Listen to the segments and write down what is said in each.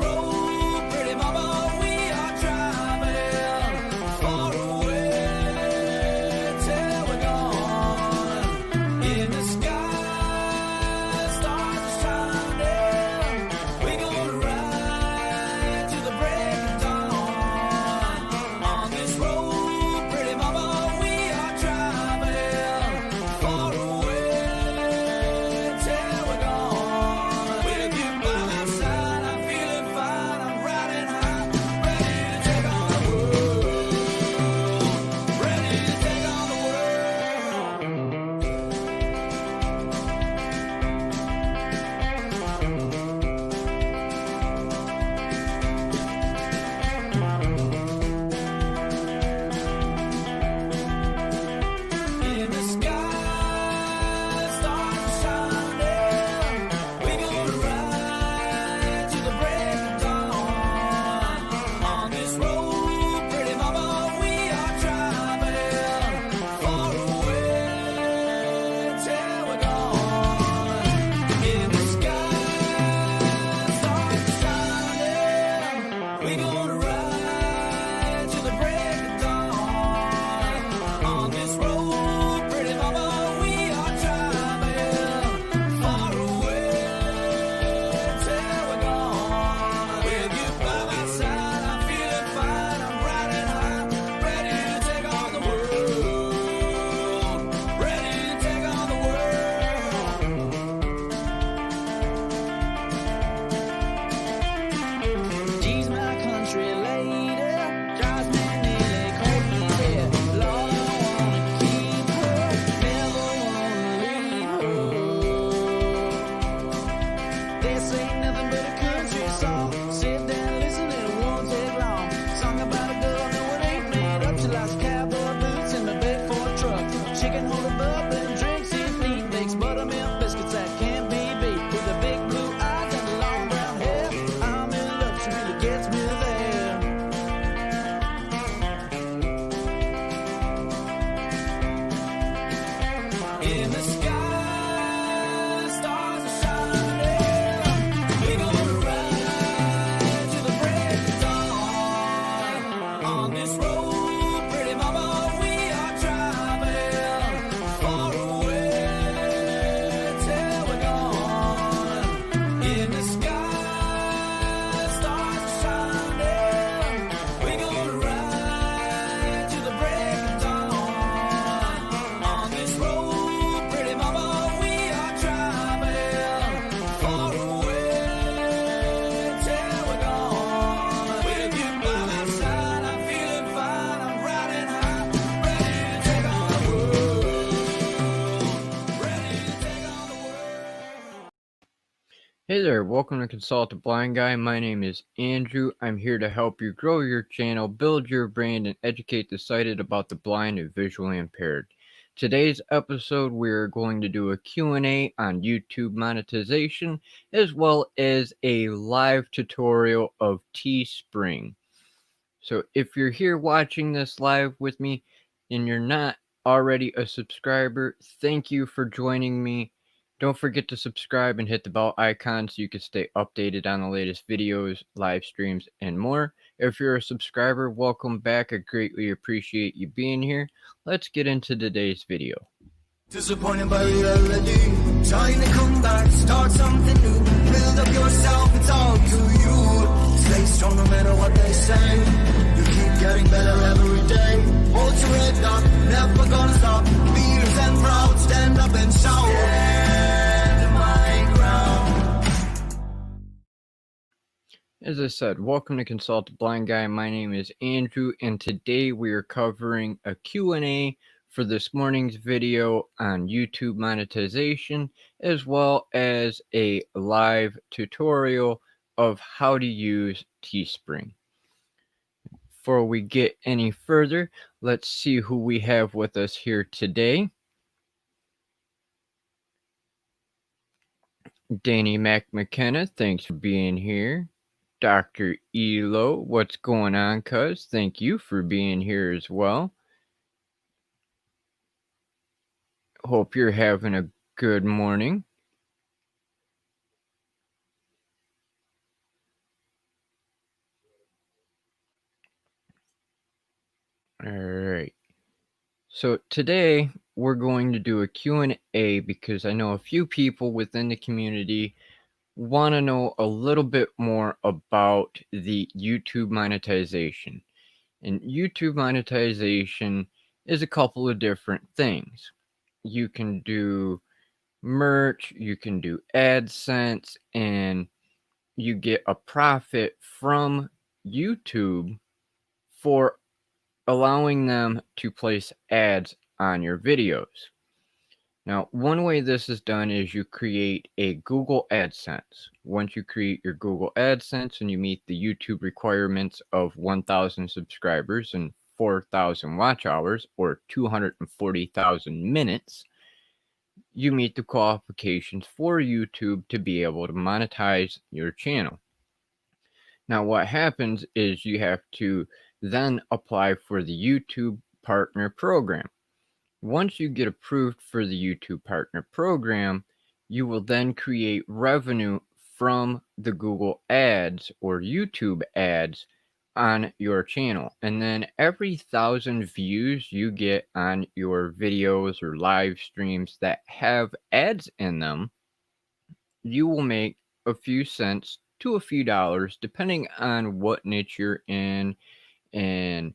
road, pretty mama, we are driving far away till we're gone. In the sky, stars are shining. We're gonna ride to the break of dawn. On this road, pretty mama, we are driving far away till we're gone. With you by my side, I'm feeling fine. I'm riding high, ready to take on the world. Ready to take on the world. In the sky, stars are shining. We're gonna ride to the break of dawn. On this road, pretty mama, we are driving far away till we're gone. In the sky, stars are shining. We're gonna ride to the break of dawn. On this road, pretty mama, we are driving far away till we're gone. With you by my side, I'm feeling fine. I'm riding high, ready to take on the world. Ready to take on the world. She's my country lady, drives me nearly crazy. Lord, I wanna keep her, never wanna leave her. This ain't nothing but a country song. Sit down, listen, it won't take long. Song about a girl, no, it ain't made up. She likes cowboy boots and the big Ford truck. She can hold a bubbling drinks if need. Makes buttermilk biscuits that can't be beat. With the big blue eyes and the long brown hair, I'm in love, she really gets me there. In the sky, stars are shining. We're gonna ride to the break of dawn. On this road, pretty mama, we are driving far away till we're gone. In the sky, stars are shining. We're gonna ride to the break of dawn. On this road, pretty mama, we are driving far away till we're gone. With you by my side, I'm feeling fine. I'm riding high, ready to take on the world. Ready to take on the world. Hey there, welcome to Consult a Blind Guy. My name is Andrew. I'm here to help you grow your channel, build your brand, and educate the sighted about the blind and visually impaired. Today's episode, we're going to do a Q&A on YouTube monetization, as well as a live tutorial of Teespring. So if you're here watching this live with me and you're not already a subscriber, thank you for joining me. Don't forget to subscribe and hit the bell icon so you can stay updated on the latest videos, live streams, and more. If you're a subscriber, welcome back. I greatly appreciate you being here. Let's get into today's video. Disappointed by reality, trying to come back, start something new, build up yourself, it's all to you. Stay strong no matter what they say, you keep getting better every day. Hold your head up, never gonna stop, fierce and proud, stand up and shout. Stand my ground. As I said, welcome to Consult a Blind Guy. My name is Andrew, and today we are covering a Q&A for this morning's video on YouTube monetization, as well as a live tutorial of how to use Teespring. Before we get any further, let's see who we have with us here today. Danny McKenna, thanks for being here. Dr. Elo, what's going on, cuz? Thank you for being here as well. Hope you're having a good morning. All right. So today we're going to do a Q&A because I know a few people within the community want to know a little bit more about the YouTube monetization. And YouTube monetization is a couple of different things. You can do merch, you can do AdSense, and you get a profit from YouTube for allowing them to place ads on your videos. Now, one way this is done is you create a Google AdSense. Once you create your Google AdSense and you meet the YouTube requirements of 1,000 subscribers and 4,000 watch hours or 240,000 minutes, you meet the qualifications for YouTube to be able to monetize your channel. Now, what happens is you have to then apply for the YouTube Partner Program. Once you get approved for the YouTube Partner Program, you will then create revenue from the Google Ads or YouTube ads on your channel. And then every 1,000 views you get on your videos or live streams that have ads in them, you will make a few cents to a few dollars depending on what niche you're in and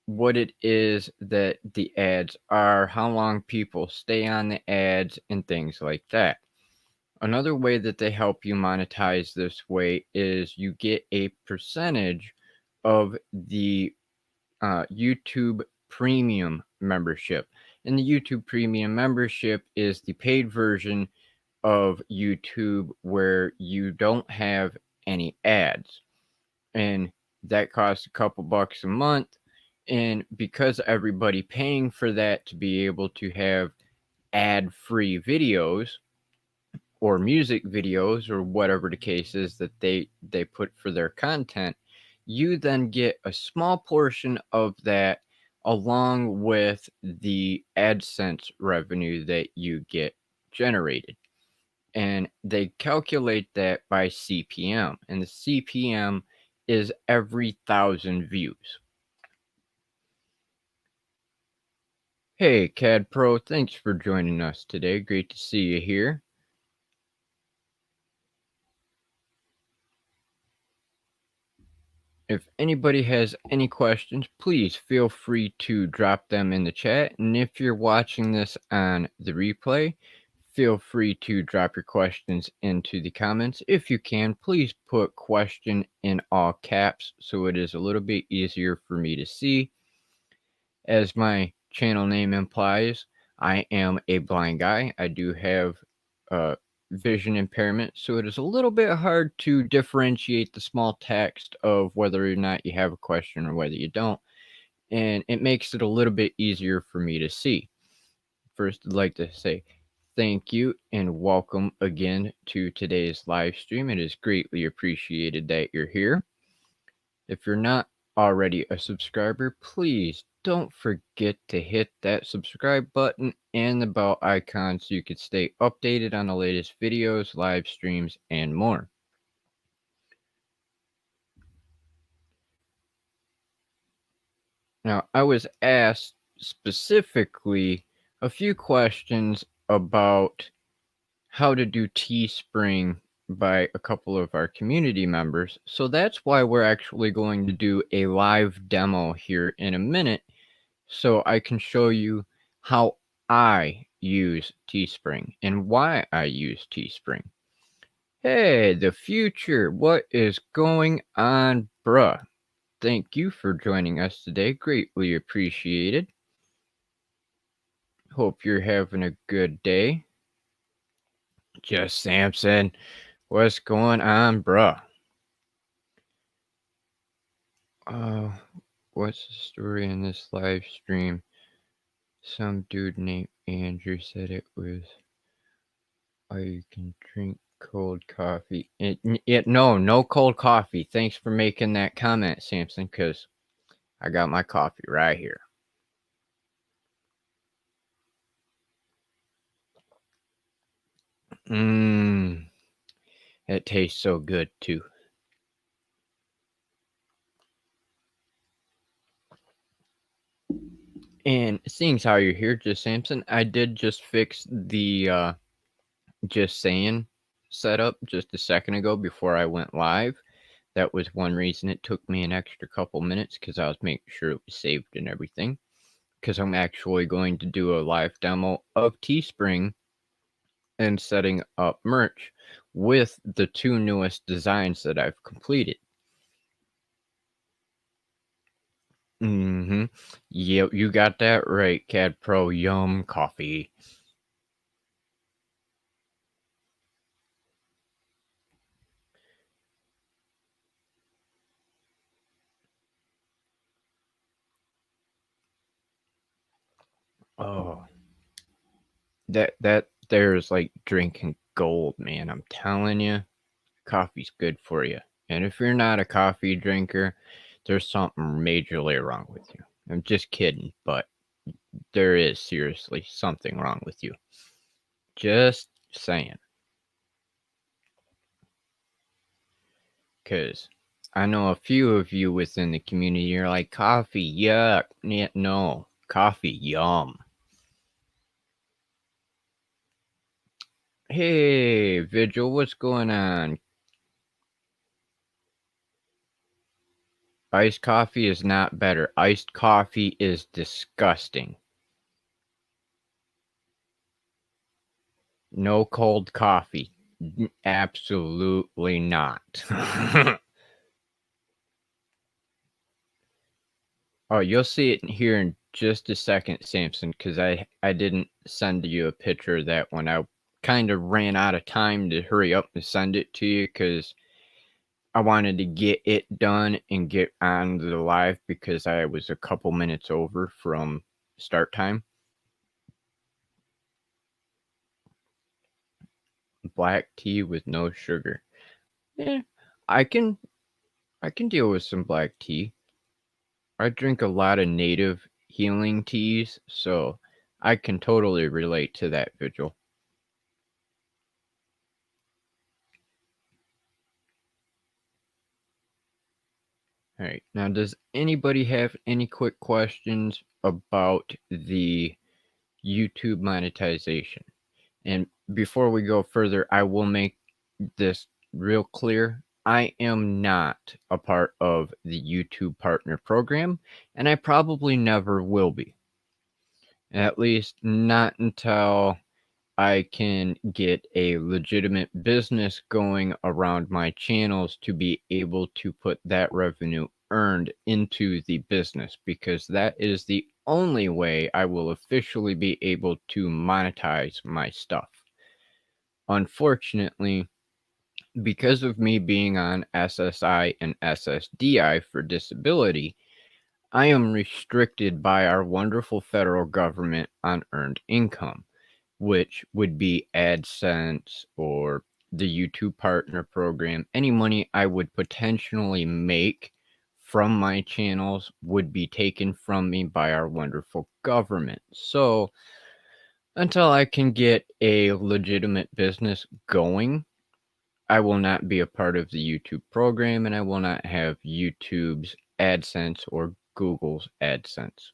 what it is that the ads are, how long people stay on the ads, and things like that. Another way that they help you monetize this way is you get a percentage of the YouTube Premium membership. And the YouTube Premium membership is the paid version of YouTube where you don't have any ads. And that costs a couple bucks a month. And because everybody paying for that to be able to have ad-free videos or music videos or whatever the case is that they put for their content, you then get a small portion of that along with the AdSense revenue that you get generated. And they calculate that by CPM, and the CPM is every 1,000 views. Hey, CAD Pro, thanks for joining us today. Great to see you here. If anybody has any questions, please feel free to drop them in the chat. And if you're watching this on the replay, feel free to drop your questions into the comments. If you can, please put question in all caps so it is a little bit easier for me to see. As my channel name implies, I am a blind guy. I do have vision impairment, so it is a little bit hard to differentiate the small text of whether or not you have a question or whether you don't, and it makes it a little bit easier for me to see. First, I'd like to say thank you and welcome again to today's live stream. It is greatly appreciated that you're here. If you're not already a subscriber, please don't forget to hit that subscribe button and the bell icon so you can stay updated on the latest videos, live streams, and more. Now, I was asked specifically a few questions about how to do Teespring by a couple of our community members. So that's why we're actually going to do a live demo here in a minute so I can show you how I use Teespring and why I use Teespring. Hey, the future, what is going on, bruh? Thank you for joining us today. Greatly appreciated. Hope you're having a good day. Just Samson, what's going on, bruh? What's the story in this live stream? Some dude named Andrew said it was, oh, you can drink cold coffee. No cold coffee. Thanks for making that comment, Samson, because I got my coffee right here. It tastes so good too. And seeing as how you're here, Just Samson, I did just fix the Just Saying setup just a second ago before I went live. That was one reason it took me an extra couple minutes, because I was making sure it was saved and everything. Because I'm actually going to do a live demo of Teespring and setting up merch with the 2 newest designs that I've completed. Yep, you got that right, Cad Pro. Yum coffee. Oh, that there's like drinking gold, man. I'm telling you, coffee's good for you. And if you're not a coffee drinker, there's something majorly wrong with you. I'm just kidding, but there is seriously something wrong with you. Just saying. Because I know a few of you within the community are like, coffee, yuck. Yeah, no, coffee, yum. Hey, Vigil, what's going on? Iced coffee is not better. Iced coffee is disgusting. No cold coffee. Absolutely not. Oh, you'll see it here in just a second, Samson, because I didn't send you a picture of that one. I kind of ran out of time to hurry up and send it to you, because I wanted to get it done and get on the live, because I was a couple minutes over from start time. Black tea with no sugar. Yeah, I can deal with some black tea. I drink a lot of native healing teas, so I can totally relate to that, Vigil. All right. Now, does anybody have any quick questions about the YouTube monetization? And before we go further, I will make this real clear. I am not a part of the YouTube Partner Program, and I probably never will be. At least not until I can get a legitimate business going around my channels to be able to put that revenue earned into the business, because that is the only way I will officially be able to monetize my stuff. Unfortunately, because of me being on SSI and SSDI for disability, I am restricted by our wonderful federal government on earned income, which would be AdSense or the YouTube Partner Program. Any money I would potentially make from my channels would be taken from me by our wonderful government. So until I can get a legitimate business going, I will not be a part of the YouTube program, and I will not have YouTube's AdSense or Google's AdSense.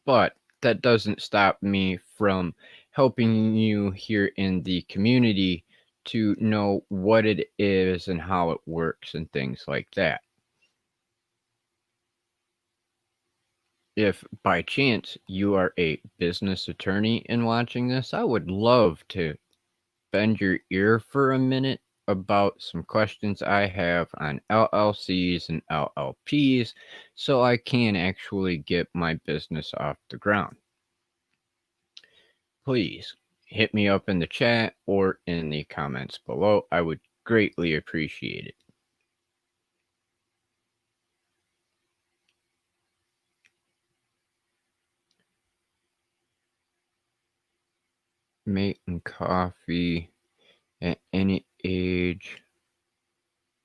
But that doesn't stop me from helping you here in the community to know what it is and how it works and things like that. If by chance you are a business attorney and watching this, I would love to bend your ear for a minute about some questions I have on LLCs and LLPs, so I can actually get my business off the ground. Please hit me up in the chat or in the comments below. I would greatly appreciate it. Making coffee at any age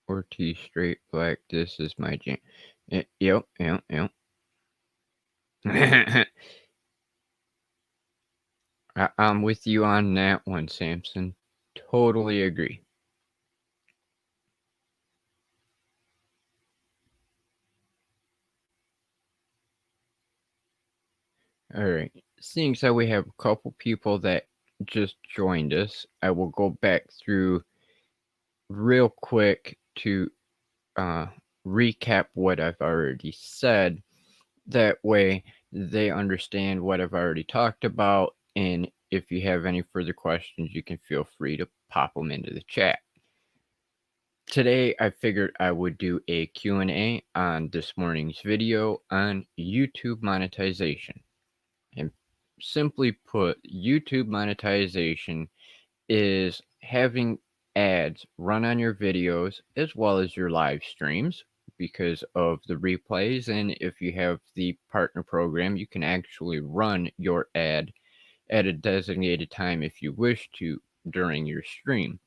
or tea straight black. This is my jam. Yep. I'm with you on that one, Samson. Totally agree. All right. Seeing as we have a couple people that just joined us, I will go back through real quick to uh, recap what I've already said. That way they understand what I've already talked about. And if you have any further questions, you can feel free to pop them into the chat. Today, I figured I would do a Q&A on this morning's video on YouTube monetization. And simply put, YouTube monetization is having ads run on your videos as well as your live streams because of the replays. And if you have the partner program, you can actually run your ad at a designated time if you wish to during your stream.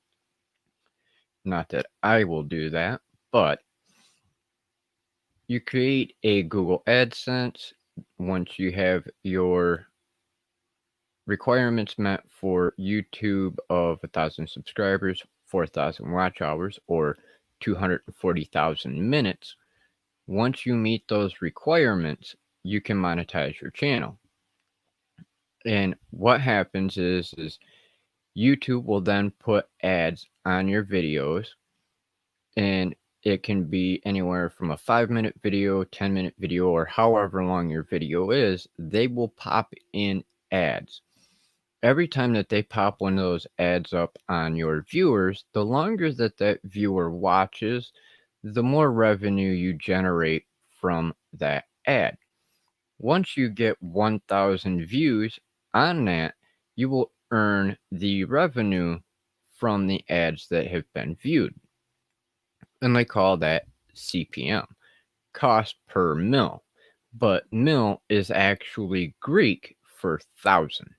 Not that I will do that, but you create a Google AdSense once you have your requirements met for YouTube of 1,000 subscribers, 4,000 watch hours, or 240,000 minutes. Once you meet those requirements, you can monetize your channel. And what happens is YouTube will then put ads on your videos, and it can be anywhere from a 5-minute video, 10-minute video, or however long your video is. They will pop in ads. Every time that they pop one of those ads up on your viewers, the longer that viewer watches, the more revenue you generate from that ad. Once you get 1,000 views on that, you will earn the revenue from the ads that have been viewed. And they call that CPM, cost per mil. But mil is actually Greek for 1,000.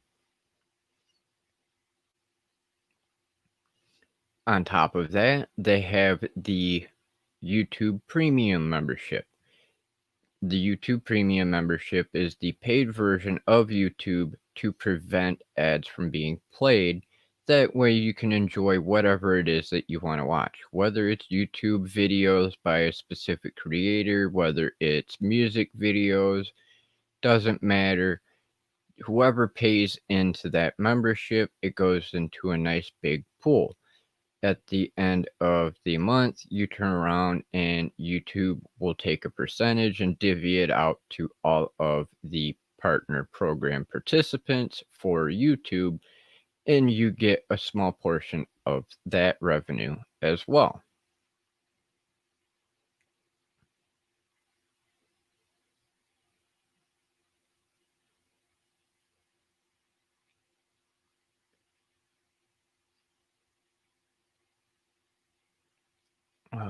On top of that, they have the YouTube Premium membership. The YouTube Premium membership is the paid version of YouTube to prevent ads from being played. That way you can enjoy whatever it is that you want to watch, whether it's YouTube videos by a specific creator, whether it's music videos, doesn't matter. Whoever pays into that membership, it goes into a nice big pool. At the end of the month, you turn around and YouTube will take a percentage and divvy it out to all of the partner program participants for YouTube, and you get a small portion of that revenue as well.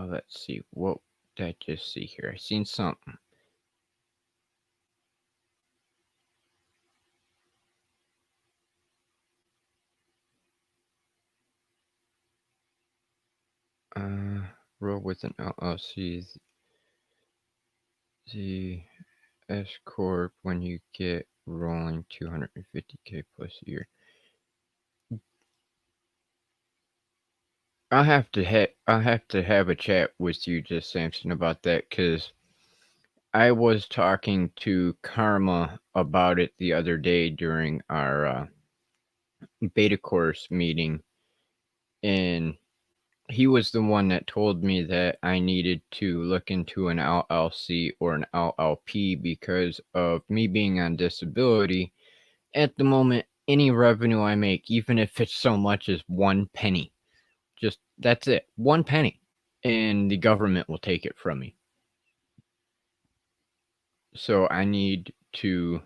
Let's see, what did I just see here? I seen something. Roll with an LLC, the S Corp when you get rolling 250K plus a year. I'll have to have a chat with you, just Samson, about that, because I was talking to Karma about it the other day during our beta course meeting, and he was the one that told me that I needed to look into an LLC or an LLP because of me being on disability. At the moment, any revenue I make, even if it's so much as 1 penny, just that's it, 1 penny, and the government will take it from me. So I need to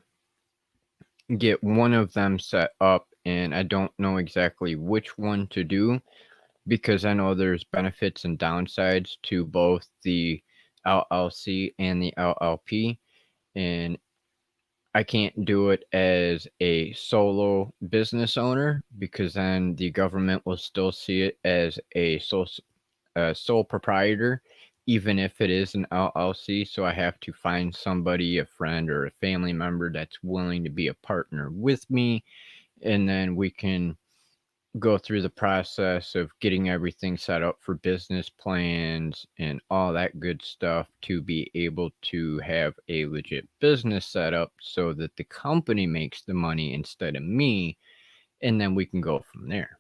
get one of them set up, and I don't know exactly which one to do because I know there's benefits and downsides to both the LLC and the LLP, and I can't do it as a solo business owner because then the government will still see it as a sole proprietor, even if it is an LLC. So I have to find somebody, a friend or a family member that's willing to be a partner with me, and then we can go through the process of getting everything set up for business plans and all that good stuff to be able to have a legit business set up so that the company makes the money instead of me, and then we can go from there.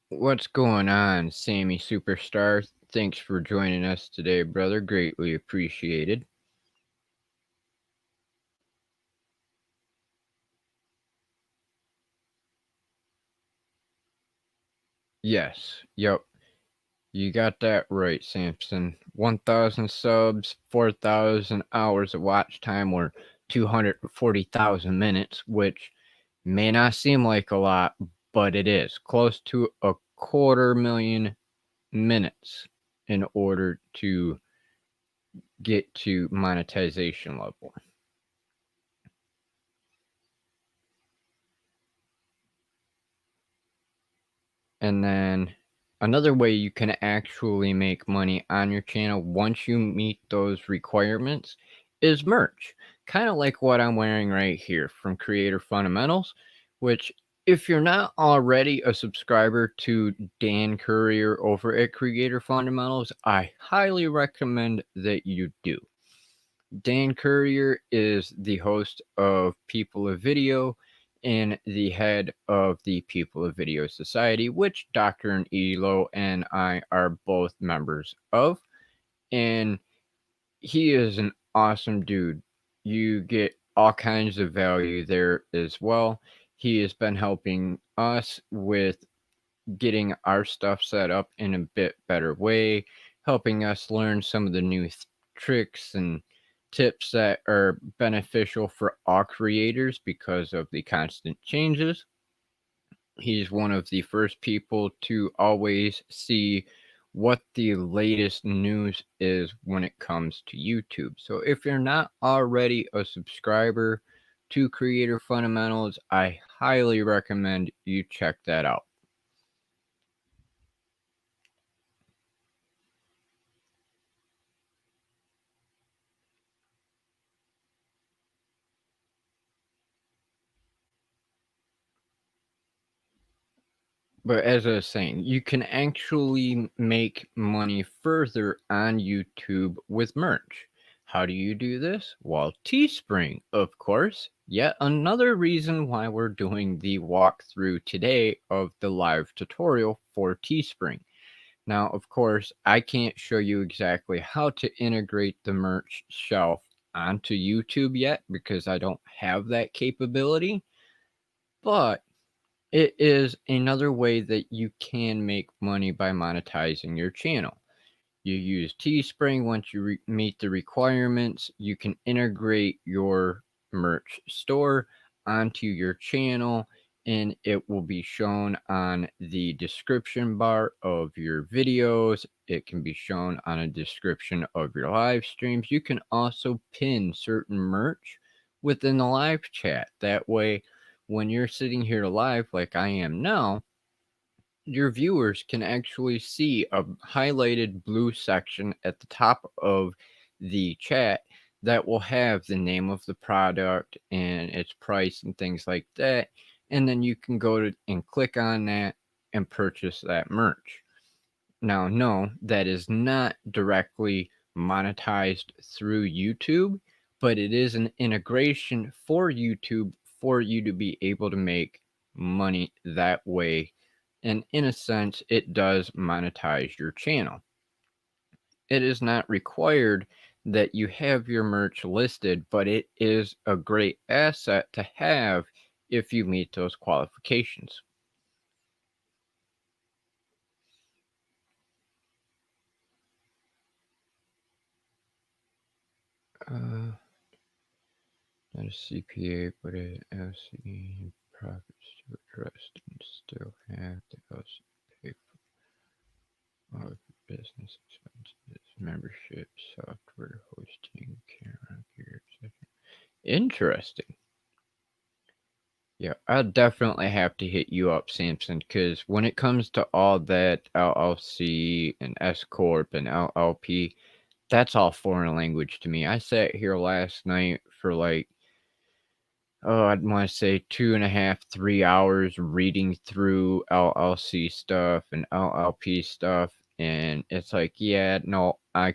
What's going on, Sammy Superstar? Thanks for joining us today, brother. Greatly appreciated. Yes, yep. You got that right, Samson. 1,000 subs, 4,000 hours of watch time, or 240,000 minutes, which may not seem like a lot, but it is. Close to 250,000 minutes in order to get to monetization level. And then another way you can actually make money on your channel once you meet those requirements is merch. Kind of like what I'm wearing right here from Creator Fundamentals, which if you're not already a subscriber to Dan Courier over at Creator Fundamentals, I highly recommend that you do. Dan Courier is the host of People of Video and the head of the People of Video Society, which Dr. and Elo and I are both members of. And he is an awesome dude. You get all kinds of value there as well. He has been helping us with getting our stuff set up in a bit better way, helping us learn some of the new tricks and tips that are beneficial for all creators because of the constant changes. He's one of the first people to always see what the latest news is when it comes to YouTube. So if you're not already a subscriber to Creator Fundamentals, I highly recommend you check that out. But as I was saying, you can actually make money further on YouTube with merch. How do you do this? Well, Teespring, of course. Yet another reason why we're doing the walkthrough today of the live tutorial for Teespring. Now, of course, I can't show you exactly how to integrate the merch shelf onto YouTube yet because I don't have that capability. But it is another way that you can make money by monetizing your channel. You use Teespring. Once you meet the requirements, you can integrate your merch store onto your channel, and it will be shown on the description bar of your videos. It can be shown on a description of your live streams. You can also pin certain merch within the live chat. That way, when you're sitting here live like I am now, your viewers can actually see a highlighted blue section at the top of the chat that will have the name of the product and its price and things like that. And then you can go to and click on that and purchase that merch. Now, no, that is not directly monetized through YouTube, but it is an integration for YouTube for you to be able to make money that way. And in a sense, it does monetize your channel. It is not required that you have your merch listed, but it is a great asset to have if you meet those qualifications. Not a CPA, but a LCE profits to address and still have the LCE pay for all of your business expenses, membership, software, hosting, camera gear, etc. Interesting. Yeah, I'll definitely have to hit you up, Samson, because when it comes to all that LLC and S Corp and LLP, that's all foreign language to me. I sat here last night for like I'd want to say 2.5, 3 hours reading through LLC stuff and LLP stuff. And it's like, yeah, no, I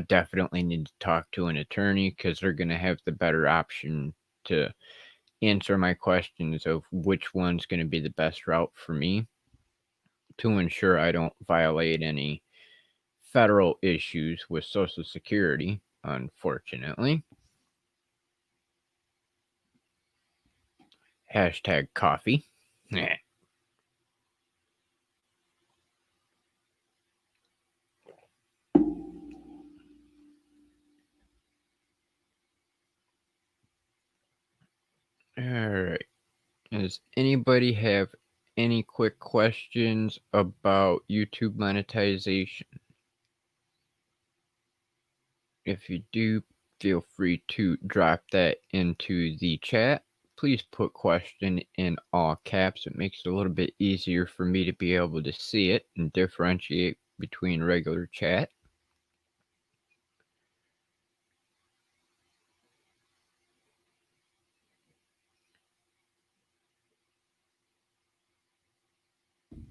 definitely need to talk to an attorney because they're going to have the better option to answer my questions of which one's going to be the best route for me to ensure I don't violate any federal issues with Social Security, unfortunately. Hashtag coffee. Alright. Does anybody have any quick questions about YouTube monetization? If you do, feel free to drop that into the chat. Please put question in all caps. It makes it a little bit easier for me to be able to see it and differentiate between regular chat.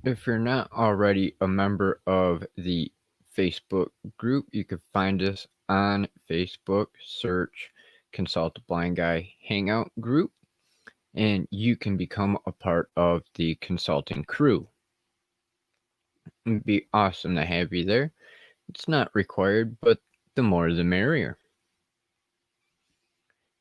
If you're not already a member of the Facebook group, you can find us on Facebook, search Consult a Blind Guy Hangout group, and you can become a part of the consulting crew. It'd be awesome to have you there. It's not required, but the more the merrier.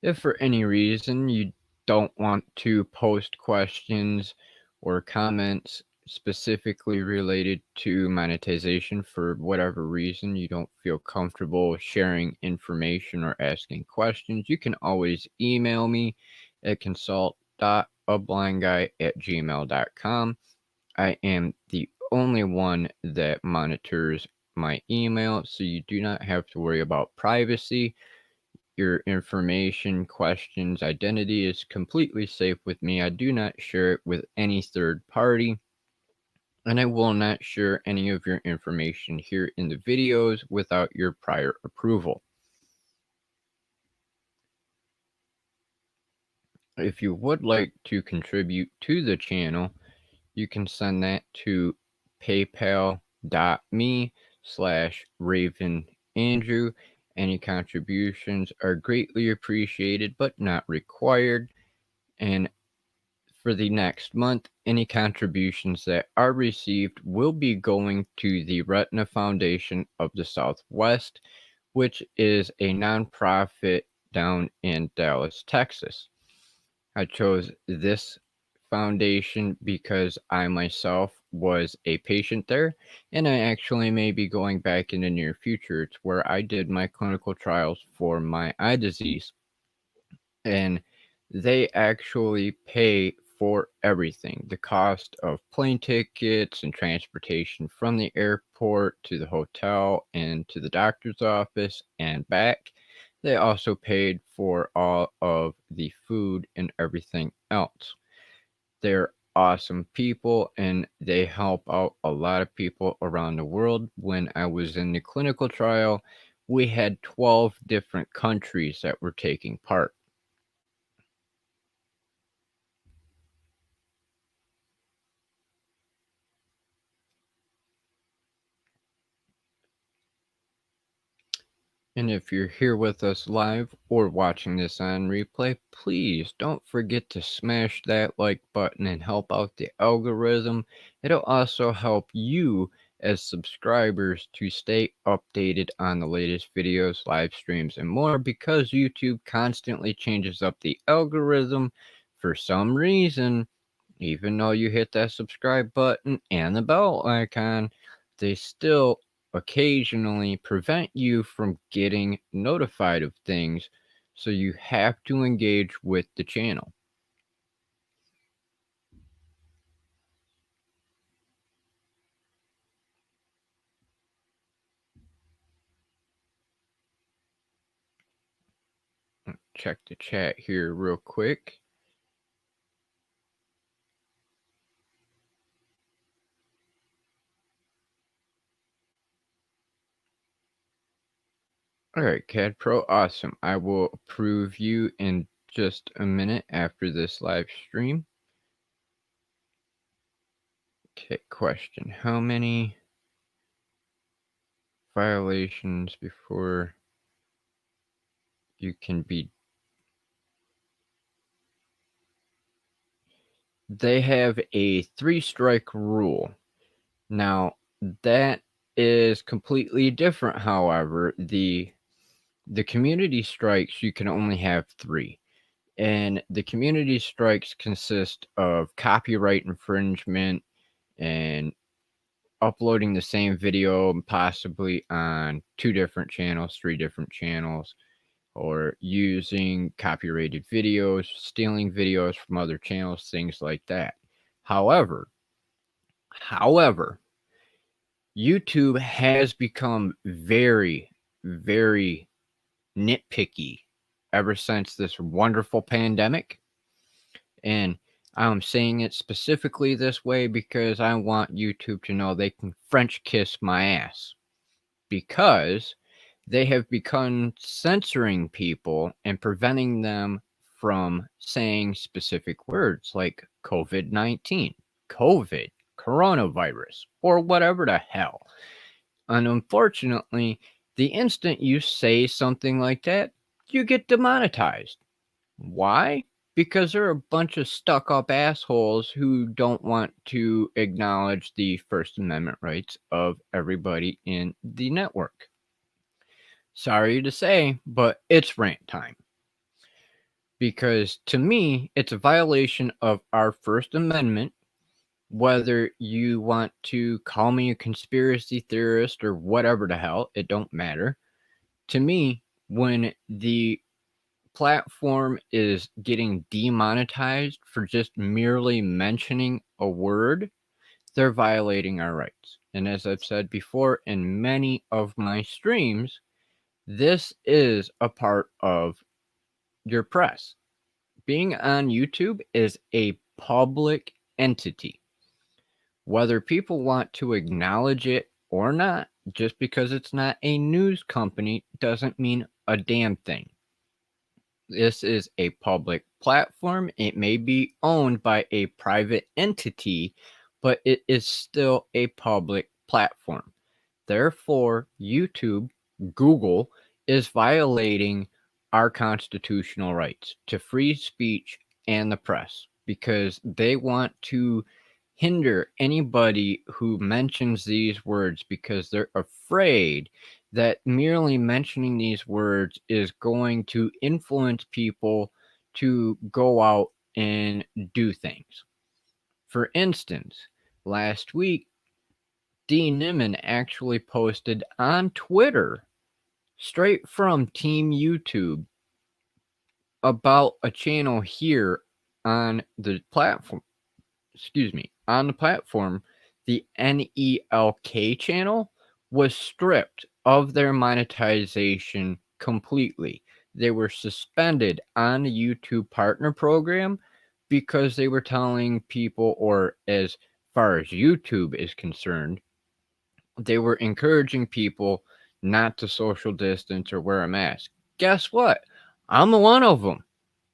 If for any reason you don't want to post questions or comments specifically related to monetization for whatever reason, you don't feel comfortable sharing information or asking questions, you can always email me at consult.ablindguy@gmail.com. I am the only one that monitors my email, so you do not have to worry about privacy. Your information, questions, identity is completely safe with me. I do not share it with any third party, and I will not share any of your information here in the videos without your prior approval. If you would like to contribute to the channel, you can send that to paypal.me/RavenAndrew. Any contributions are greatly appreciated but not required. And for the next month, any contributions that are received will be going to the Retina Foundation of the Southwest, which is a nonprofit down in Dallas, Texas. I chose this foundation because I myself was a patient there, and I actually may be going back in the near future. It's where I did my clinical trials for my eye disease, and they actually pay for everything, the cost of plane tickets and transportation from the airport to the hotel and to the doctor's office and back. They also paid for all of the food and everything else. They're awesome people, and they help out a lot of people around the world. When I was in the clinical trial, we had 12 different countries that were taking part. And if you're here with us live or watching this on replay, please don't forget to smash that like button and help out the algorithm. It'll also help you as subscribers to stay updated on the latest videos, live streams, and more, because YouTube constantly changes up the algorithm for some reason. Even though you hit that subscribe button and the bell icon, they still occasionally prevent you from getting notified of things, so you have to engage with the channel. Check the chat here real quick. All right, CAD Pro, awesome. I will approve you and just a minute after this live stream. Okay, question. How many violations before you can be... They have a 3-strike rule. Now, that is completely different, however. The community strikes, you can only have 3. And the community strikes consist of copyright infringement and uploading the same video possibly on 2 different channels, 3 different channels, or using copyrighted videos, stealing videos from other channels, things like that. However, YouTube has become very, very nitpicky ever since this wonderful pandemic. And I'm saying it specifically this way because I want YouTube to know they can French kiss my ass. Because they have begun censoring people and preventing them from saying specific words like COVID-19, COVID, coronavirus, or whatever the hell. And unfortunately, the instant you say something like that, you get demonetized. Why? Because there are a bunch of stuck-up assholes who don't want to acknowledge the First Amendment rights of everybody in the network. Sorry to say, but it's rant time. Because to me, it's a violation of our First Amendment, whether you want to call me a conspiracy theorist or whatever the hell, it don't matter. To me, when the platform is getting demonetized for just merely mentioning a word, they're violating our rights. And as I've said before in many of my streams, this is a part of your press. Being on YouTube is a public entity. Whether people want to acknowledge it or not, just because it's not a news company doesn't mean a damn thing. This is a public platform. It may be owned by a private entity, but it is still a public platform. Therefore, YouTube, Google, is violating our constitutional rights to free speech and the press because they want to hinder anybody who mentions these words because they're afraid that merely mentioning these words is going to influence people to go out and do things. For instance, last week, Dean Nimmin actually posted on Twitter, straight from Team YouTube, about a channel here on the platform. On the platform, the NELK channel was stripped of their monetization completely. They were suspended on the YouTube partner program because they were telling people, or as far as YouTube is concerned, they were encouraging people not to social distance or wear a mask. Guess what? I'm one of them.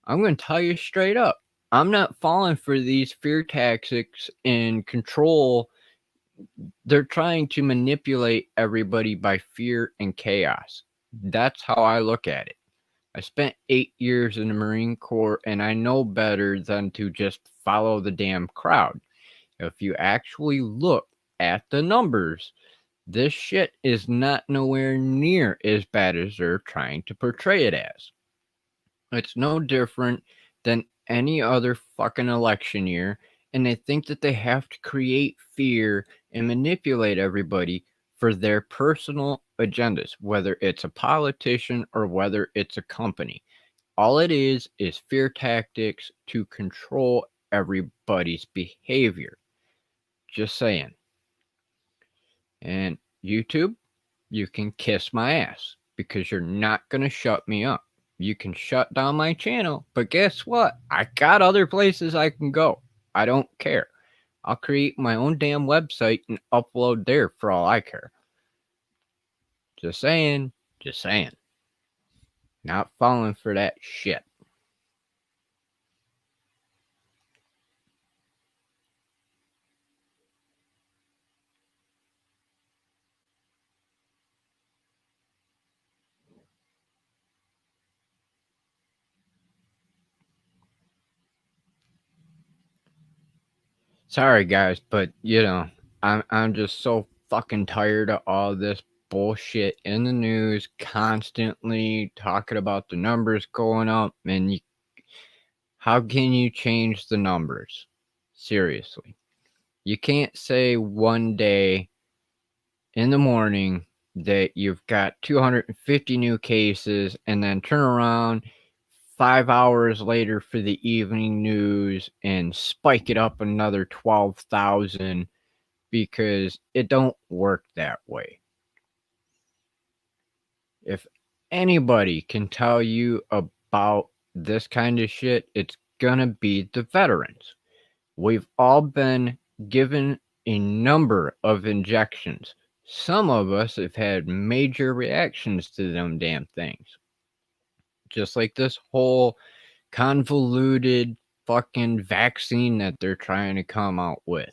I'm going to tell you straight up. I'm not falling for these fear tactics and control. They're trying to manipulate everybody by fear and chaos. That's how I look at it. I spent 8 years in the Marine Corps, and I know better than to just follow the damn crowd. If you actually look at the numbers, this shit is not nowhere near as bad as they're trying to portray it as. It's no different than any other fucking election year, and they think that they have to create fear and manipulate everybody for their personal agendas, whether it's a politician or whether it's a company. All it is fear tactics to control everybody's behavior. Just saying. And YouTube, you can kiss my ass because you're not going to shut me up. You can shut down my channel, but guess what? I got other places I can go. I don't care. I'll create my own damn website and upload there for all I care. Just saying. Not falling for that shit. Sorry guys, but I'm just so fucking tired of all this bullshit in the news, constantly talking about the numbers going up, and how can you change the numbers? Seriously. You can't say one day in the morning that you've got 250 new cases and then turn around 5 hours later for the evening news and spike it up another 12,000, because it don't work that way. If anybody can tell you about this kind of shit, it's gonna be the veterans. We've all been given a number of injections. Some of us have had major reactions to them damn things. Just like this whole convoluted fucking vaccine that they're trying to come out with.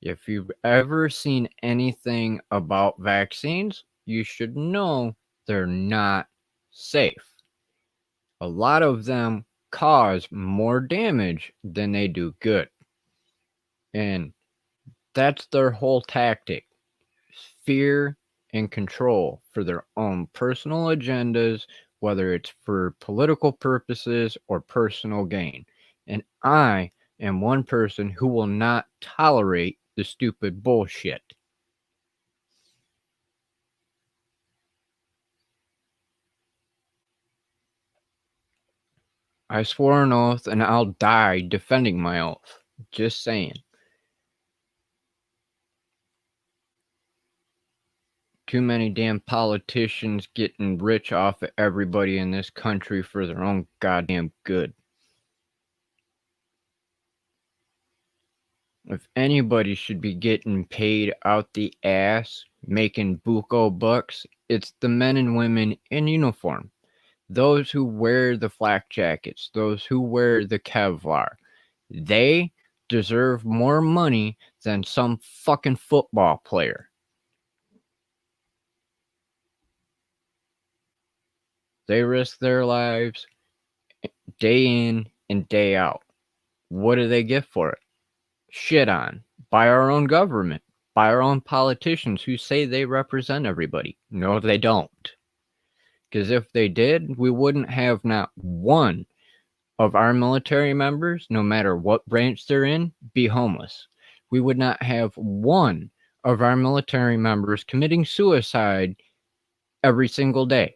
If you've ever seen anything about vaccines, you should know they're not safe. A lot of them cause more damage than they do good. And that's their whole tactic: fear and control for their own personal agendas, whether it's for political purposes or personal gain. And I am one person who will not tolerate the stupid bullshit. I swore an oath and I'll die defending my oath. Just saying. Too many damn politicians getting rich off of everybody in this country for their own goddamn good. If anybody should be getting paid out the ass, making buco bucks, it's the men and women in uniform. Those who wear the flak jackets, those who wear the Kevlar. They deserve more money than some fucking football player. They risk their lives day in and day out. What do they get for it? Shit on by our own government, by our own politicians who say they represent everybody. No, they don't. Because if they did, we wouldn't have not one of our military members, no matter what branch they're in, be homeless. We would not have one of our military members committing suicide every single day.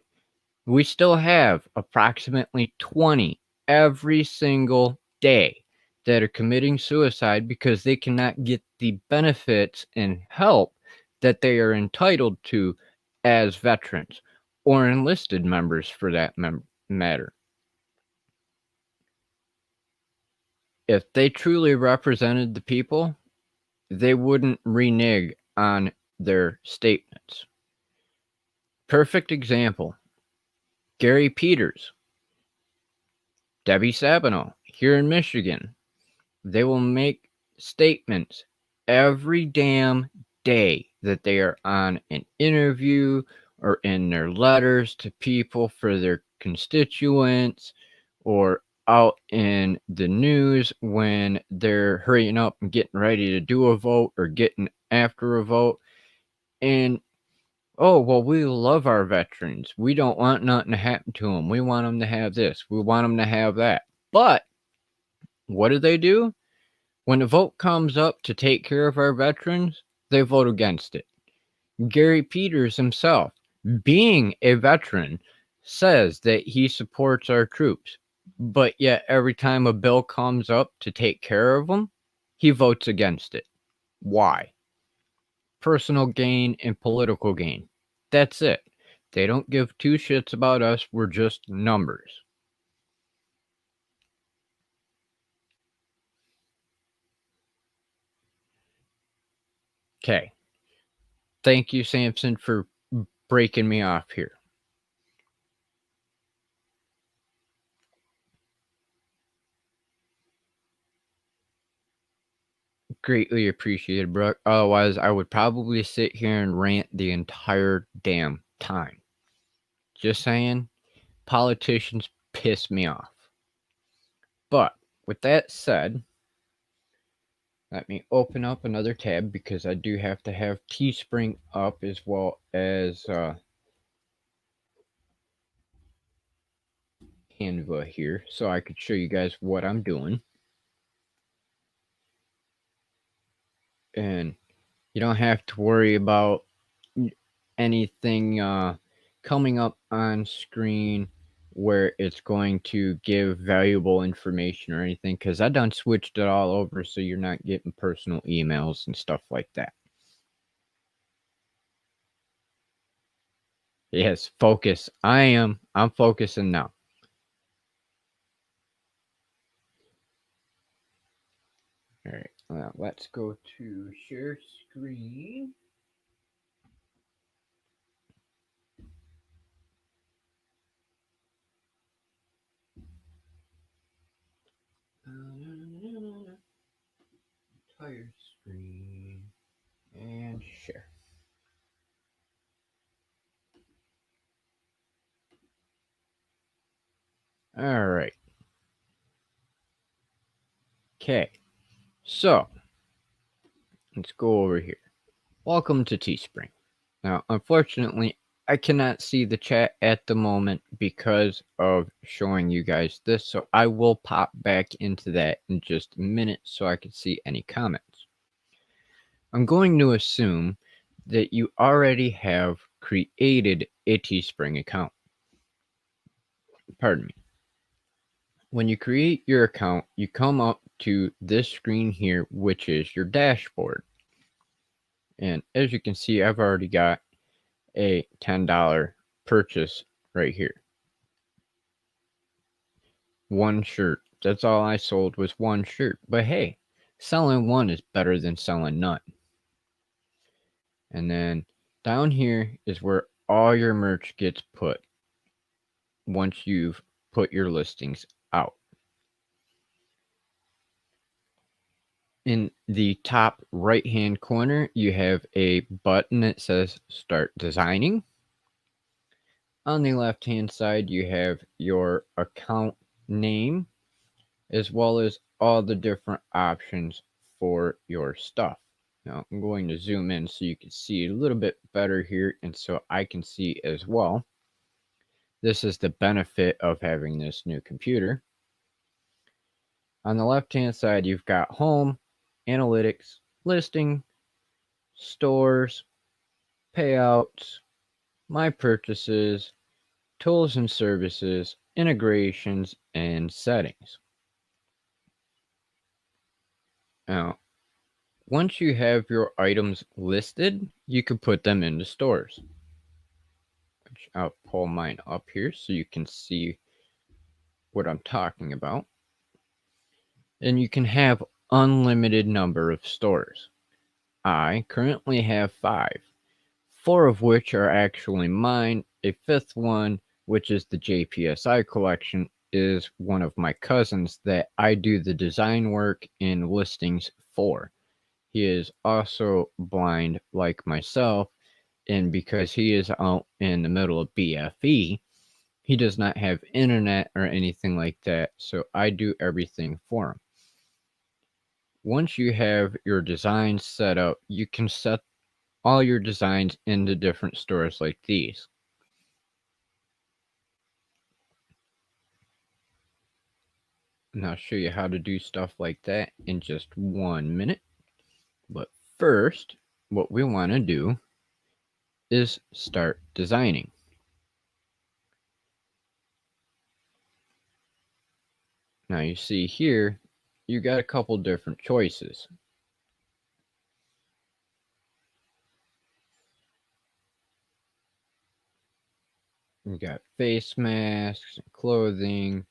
We still have approximately 20 every single day that are committing suicide because they cannot get the benefits and help that they are entitled to as veterans or enlisted members for that matter. If they truly represented the people, they wouldn't renege on their statements. Perfect example: Gary Peters, Debbie Sabino here in Michigan. They will make statements every damn day that they are on an interview or in their letters to people for their constituents or out in the news when they're hurrying up and getting ready to do a vote or getting after a vote. And oh, well, we love our veterans. We don't want nothing to happen to them. We want them to have this. We want them to have that. But what do? When the vote comes up to take care of our veterans, they vote against it. Gary Peters himself, being a veteran, says that he supports our troops. But yet every time a bill comes up to take care of them, he votes against it. Why? Personal gain and political gain. That's it. They don't give two shits about us. We're just numbers. Okay. Thank you, Samson, for breaking me off here. Greatly appreciated, Brooke. Otherwise, I would probably sit here and rant the entire damn time. Just saying, politicians piss me off. But with that said, Let me open up another tab because I do have to have Teespring up as well as Canva here so I could show you guys what I'm doing. And you don't have to worry about anything coming up on screen where it's going to give valuable information or anything, because I done switched it all over so you're not getting personal emails and stuff like that. Yes, focus. I'm focusing now. All right, now let's go to share screen. Entire screen and share. All right. Okay. So let's go over here. Welcome to Teespring. Now, unfortunately, I cannot see the chat at the moment because of showing you guys this, so I will pop back into that in just a minute so I can see any comments. I'm going to assume that you already have created a Teespring account. Pardon me. When you create your account, you come up to this screen here, which is your dashboard. And as you can see, I've already got a $10 purchase right here. One shirt. That's all I sold was one shirt. But hey, selling one is better than selling none. And then down here is where all your merch gets put once you've put your listings out. In the top right hand corner, you have a button that says Start Designing. On the left hand side, you have your account name as well as all the different options for your stuff. Now I'm going to zoom in so you can see a little bit better here and so I can see as well. This is the benefit of having this new computer. On the left hand side, you've got home, analytics, listing, stores, payouts, my purchases, tools and services, integrations, and settings. Now, once you have your items listed, you can put them into stores. I'll pull mine up here so you can see what I'm talking about. And you can have unlimited number of stores. I currently have 5, 4 of which are actually mine. A 5th one, which is the JPSI collection, is one of my cousins that I do the design work and listings for. He is also blind like myself, and because he is out in the middle of BFE, he does not have internet or anything like that, so I do everything for him. Once you have your designs set up, you can set all your designs into different stores like these. And I'll show you how to do stuff like that in just 1 minute. But first, what we want to do is start designing. Now you see here, you got a couple different choices. You got face masks, clothing,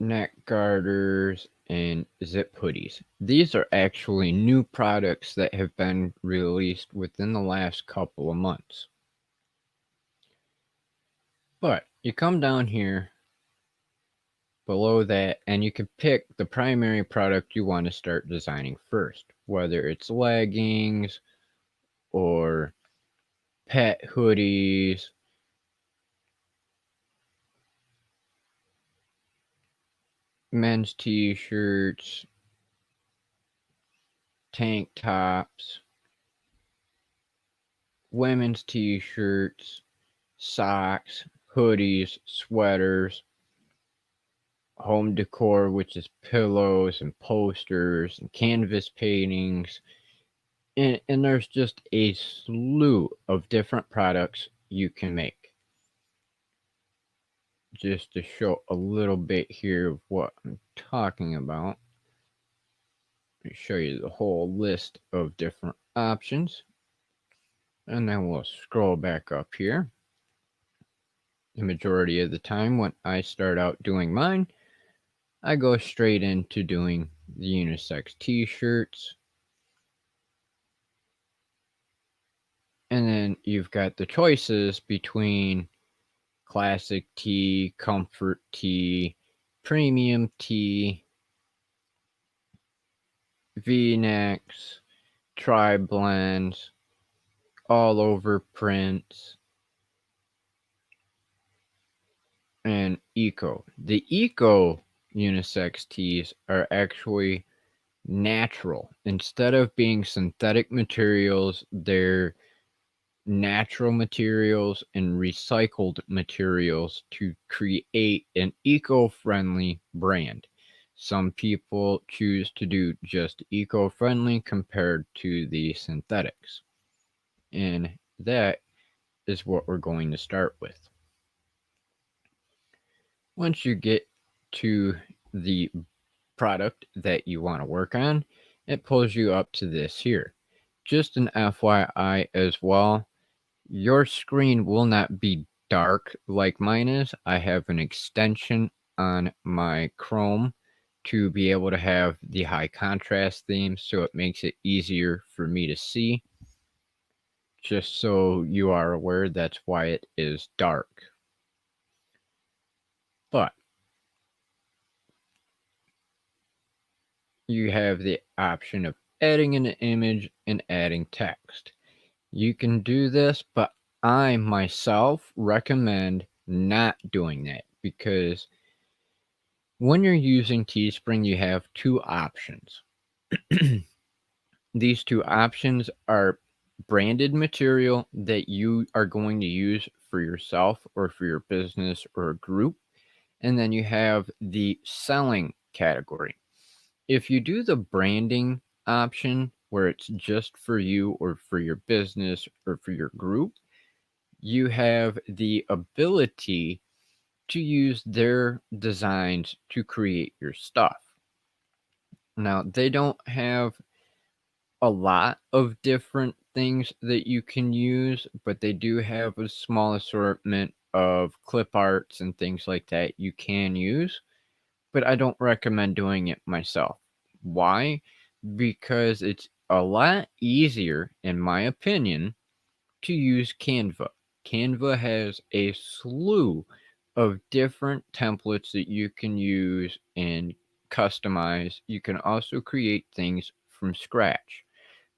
neck garters, and zip hoodies. These are actually new products that have been released within the last couple of months. But you come down here below that and you can pick the primary product you want to start designing first, whether it's leggings or pet hoodies. men's t-shirts, tank tops, women's t-shirts, socks, hoodies, sweaters, home decor, which is pillows and posters and canvas paintings. And there's just a slew of different products you can make. Just to show a little bit here of what I'm talking about, let me show you the whole list of different options. And then we'll scroll back up here. The majority of the time when I start out doing mine, I go straight into doing the unisex t-shirts. And then you've got the choices between classic tee, comfort tee, premium tee, V-necks, tri-blends, all over prints, and eco. The eco unisex tees are actually natural. Instead of being synthetic materials, they're natural materials and recycled materials to create an eco-friendly brand. Some people choose to do just eco-friendly compared to the synthetics. And that is what we're going to start with. Once you get to the product that you want to work on, it pulls you up to this here. Just an FYI as well, your screen will not be dark like mine is. I have an extension on my Chrome to be able to have the high contrast theme, so it makes it easier for me to see. Just so you are aware, that's why it is dark. But you have the option of adding an image and adding text. You can do this, but I myself recommend not doing that, because when you're using Teespring, you have two options. These two options are branded material that you are going to use for yourself or for your business or a group. And then you have the selling category. If you do the branding option, where it's just for you or for your business or for your group, you have the ability to use their designs to create your stuff. Now, they don't have a lot of different things that you can use, but they do have a small assortment of clip arts and things like that you can use, but I don't recommend doing it myself. Why? Because it's a lot easier, in my opinion, to use Canva. Canva has a slew of different templates that you can use and customize. You can also create things from scratch.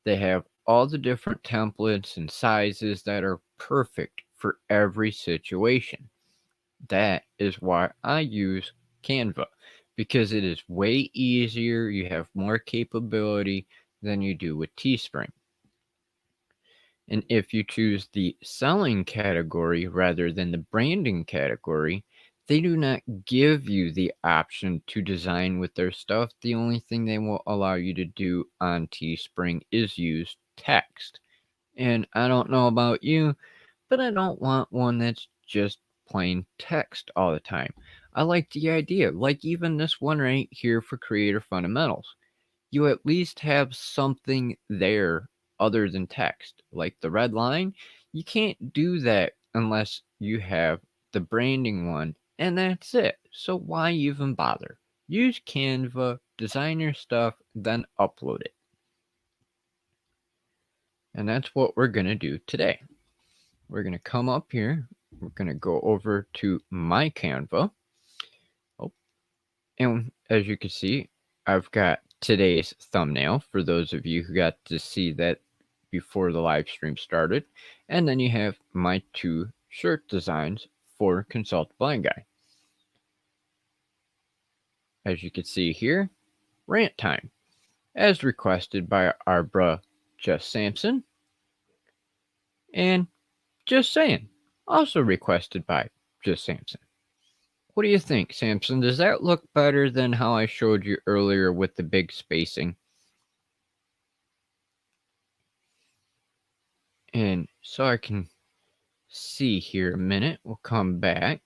They have all the different templates and sizes that are perfect for every situation. That is why I use Canva, because it is way easier. You have more capability than you do with Teespring. And if you choose the selling category rather than the branding category, they do not give you the option to design with their stuff. The only thing they will allow you to do on Teespring is use text. And I don't know about you, but I don't want one that's just plain text all the time. I like the idea, like even this one right here for Creator Fundamentals. You at least have something there other than text. Like the red line, you can't do that unless you have the branding one, and that's it. So why even bother? Use Canva, design your stuff, then upload it. And that's what we're going to do today. We're going to come up here. We're going to go over to my Canva. Oh, and as you can see, I've got today's thumbnail for those of you who got to see that before the live stream started. And then you have my two shirt designs for Consult Blind Guy. as you can see here, rant time, as requested by our bruh Just Samson, and Just Saying, also requested by Just Samson. What do you think, Samson? Does that look better than how I showed you earlier with the big spacing? And so I can see here a minute, we'll come back.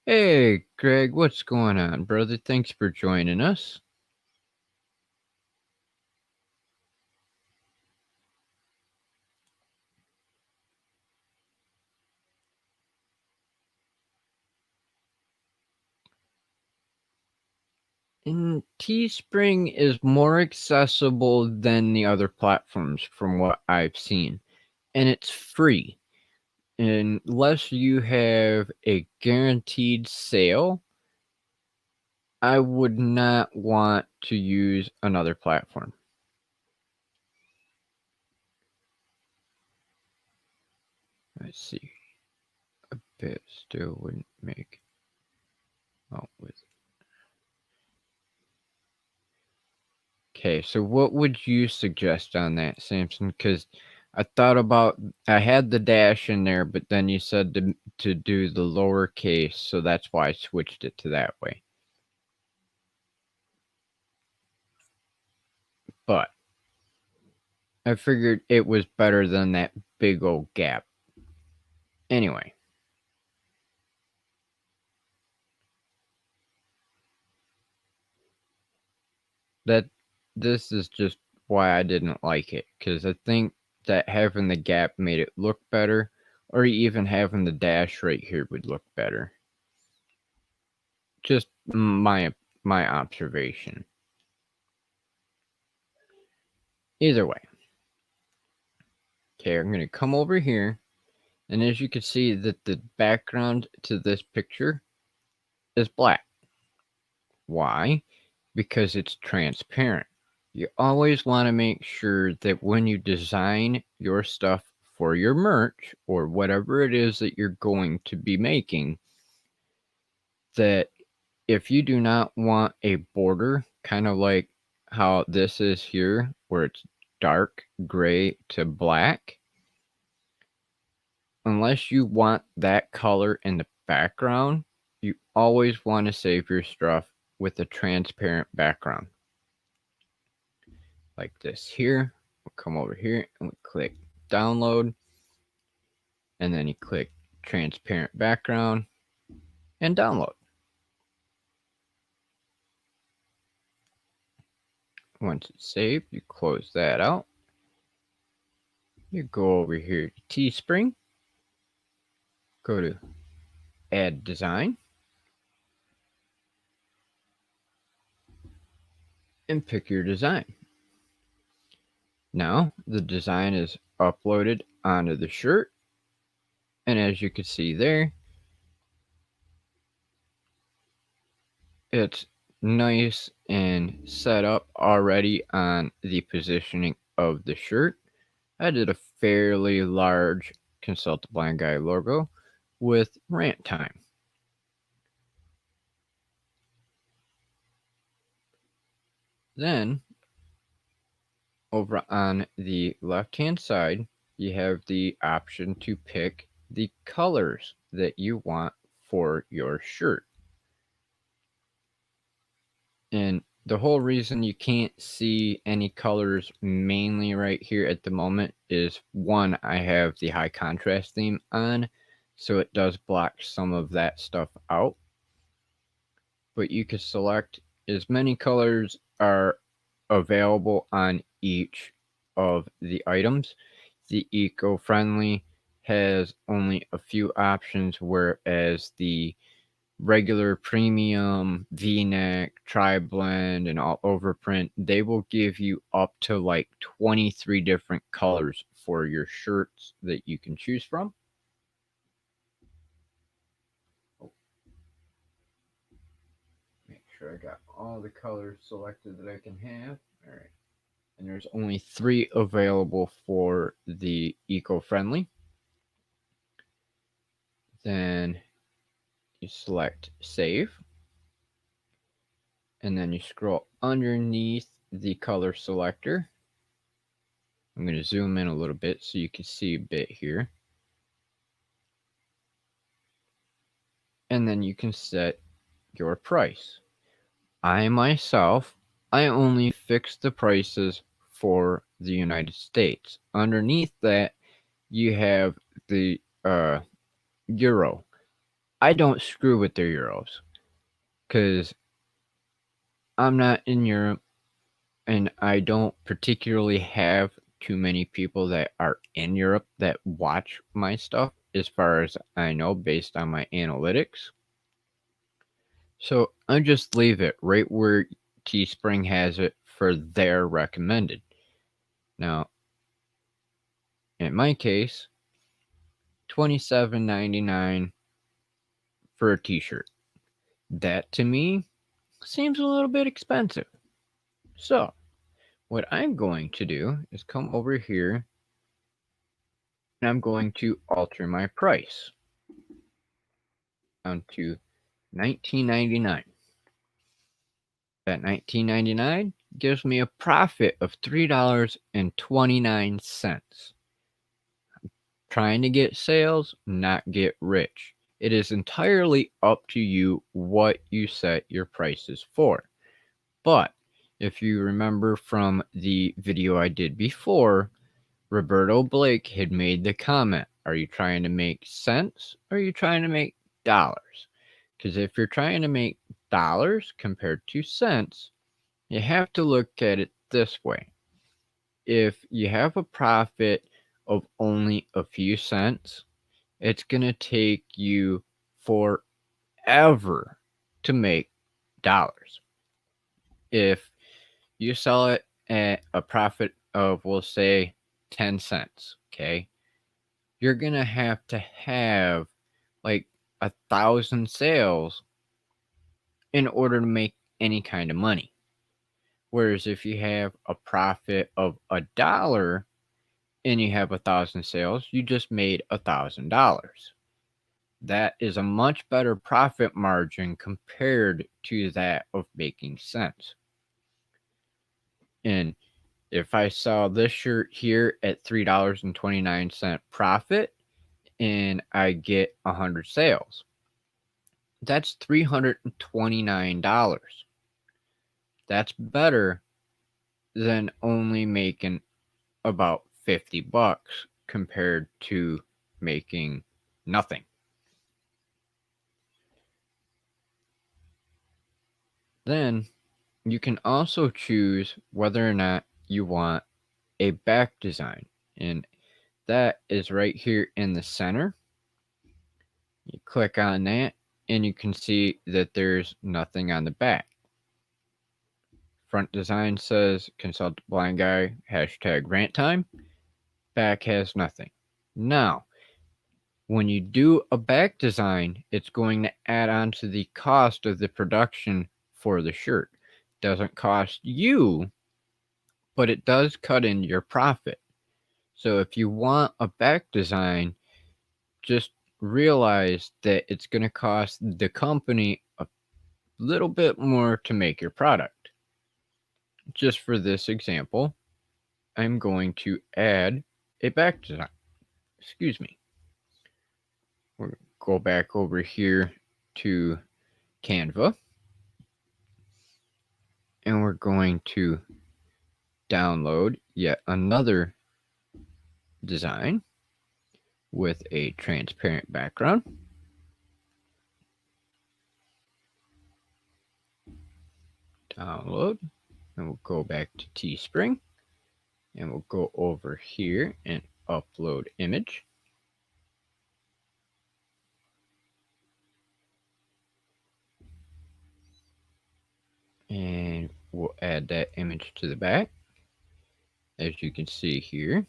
Hey, Greg, what's going on, brother? Thanks for joining us. And Teespring is more accessible than the other platforms from what I've seen. And it's free. Unless you have a guaranteed sale, I would not want to use another platform. Let's see. A bit still wouldn't make out with. Okay, so what would you suggest on that, Samson? Because I thought about, I had the dash in there, but then you said to do the lowercase, so that's why I switched it to that way. But I figured it was better than that big old gap. Anyway. This is just why I didn't like it, because I think that having the gap made it look better, or even having the dash right here would look better. Just my observation. Either way. Okay, I'm going to come over here, and as you can see that the background to this picture is black. Why? Because it's transparent. You always want to make sure that when you design your stuff for your merch or whatever it is that you're going to be making, that if you do not want a border, kind of like how this is here, where it's dark gray to black, unless you want that color in the background, you always want to save your stuff with a transparent background. Like this here. We'll come over here and we click download, and then you click transparent background and download. Once it's saved, you close that out. You go over here to Teespring, go to add design, and pick your design. Now the design is uploaded onto the shirt, and as you can see there, it's nice and set up already on the positioning of the shirt. I did a fairly large Consult the Blind Guy logo with rant time. Then over on the left hand side, you have the option to pick the colors that you want for your shirt. And the whole reason you can't see any colors mainly right here at the moment is, one, I have the high contrast theme on, so it does block some of that stuff out. But you can select as many colors are available on each of the items. The eco-friendly has only a few options, whereas the regular premium, V-neck, tri-blend, and all overprint, they will give you up to like 23 different colors for your shirts that you can choose from. Make sure I got all the colors selected that I can have. All right. And there's only 3 available for the eco-friendly. Then you select save, and then you scroll underneath the color selector. I'm going to zoom in a little bit so you can see a bit here. And then you can set your price. I myself, I only fix the prices for the United States. Underneath that, you have the euro. I don't screw with their euros because I'm not in Europe and I don't particularly have too many people that are in Europe that watch my stuff, as far as I know, based on my analytics. So I just leave it right where Teespring has it for their recommended. Now, in my case, $27.99 for a t-shirt. That to me seems a little bit expensive. So what I'm going to do is come over here and I'm going to alter my price down to $19.99. That $19.99 gives me a profit of $3.29. Trying to get sales, not get rich. It is entirely up to you what you set your prices for. But if you remember from the video I did before, Roberto Blake had made the comment, are you trying to make cents or are you trying to make dollars? Because if you're trying to make dollars compared to cents, you have to look at it this way. If you have a profit of only a few cents, it's going to take you forever to make dollars. If you sell it at a profit of, we'll say, 10 cents, okay, you're going to have like 1,000 sales in order to make any kind of money. Whereas if you have a profit of $1 and you have 1,000 sales, you just made $1,000. That is a much better profit margin compared to that of making cents. And if I sell this shirt here at $3.29 profit and I get 100 sales, that's $329. That's better than only making about 50 bucks compared to making nothing. Then you can also choose whether or not you want a back design, and that is right here in the center. You click on that and you can see that there's nothing on the back. Front design says consult the blind guy, #rant time. Back has nothing. Now, when you do a back design, it's going to add on to the cost of the production for the shirt. Doesn't cost you, but it does cut into your profit. So if you want a back design, just realize that it's going to cost the company a little bit more to make your product. Just for this example, I'm going to add a back design. Excuse me. We'll go back over here to Canva. And we're going to download yet another design with a transparent background. Download, and we'll go back to Teespring, and we'll go over here and upload image. And we'll add that image to the back. As you can see here,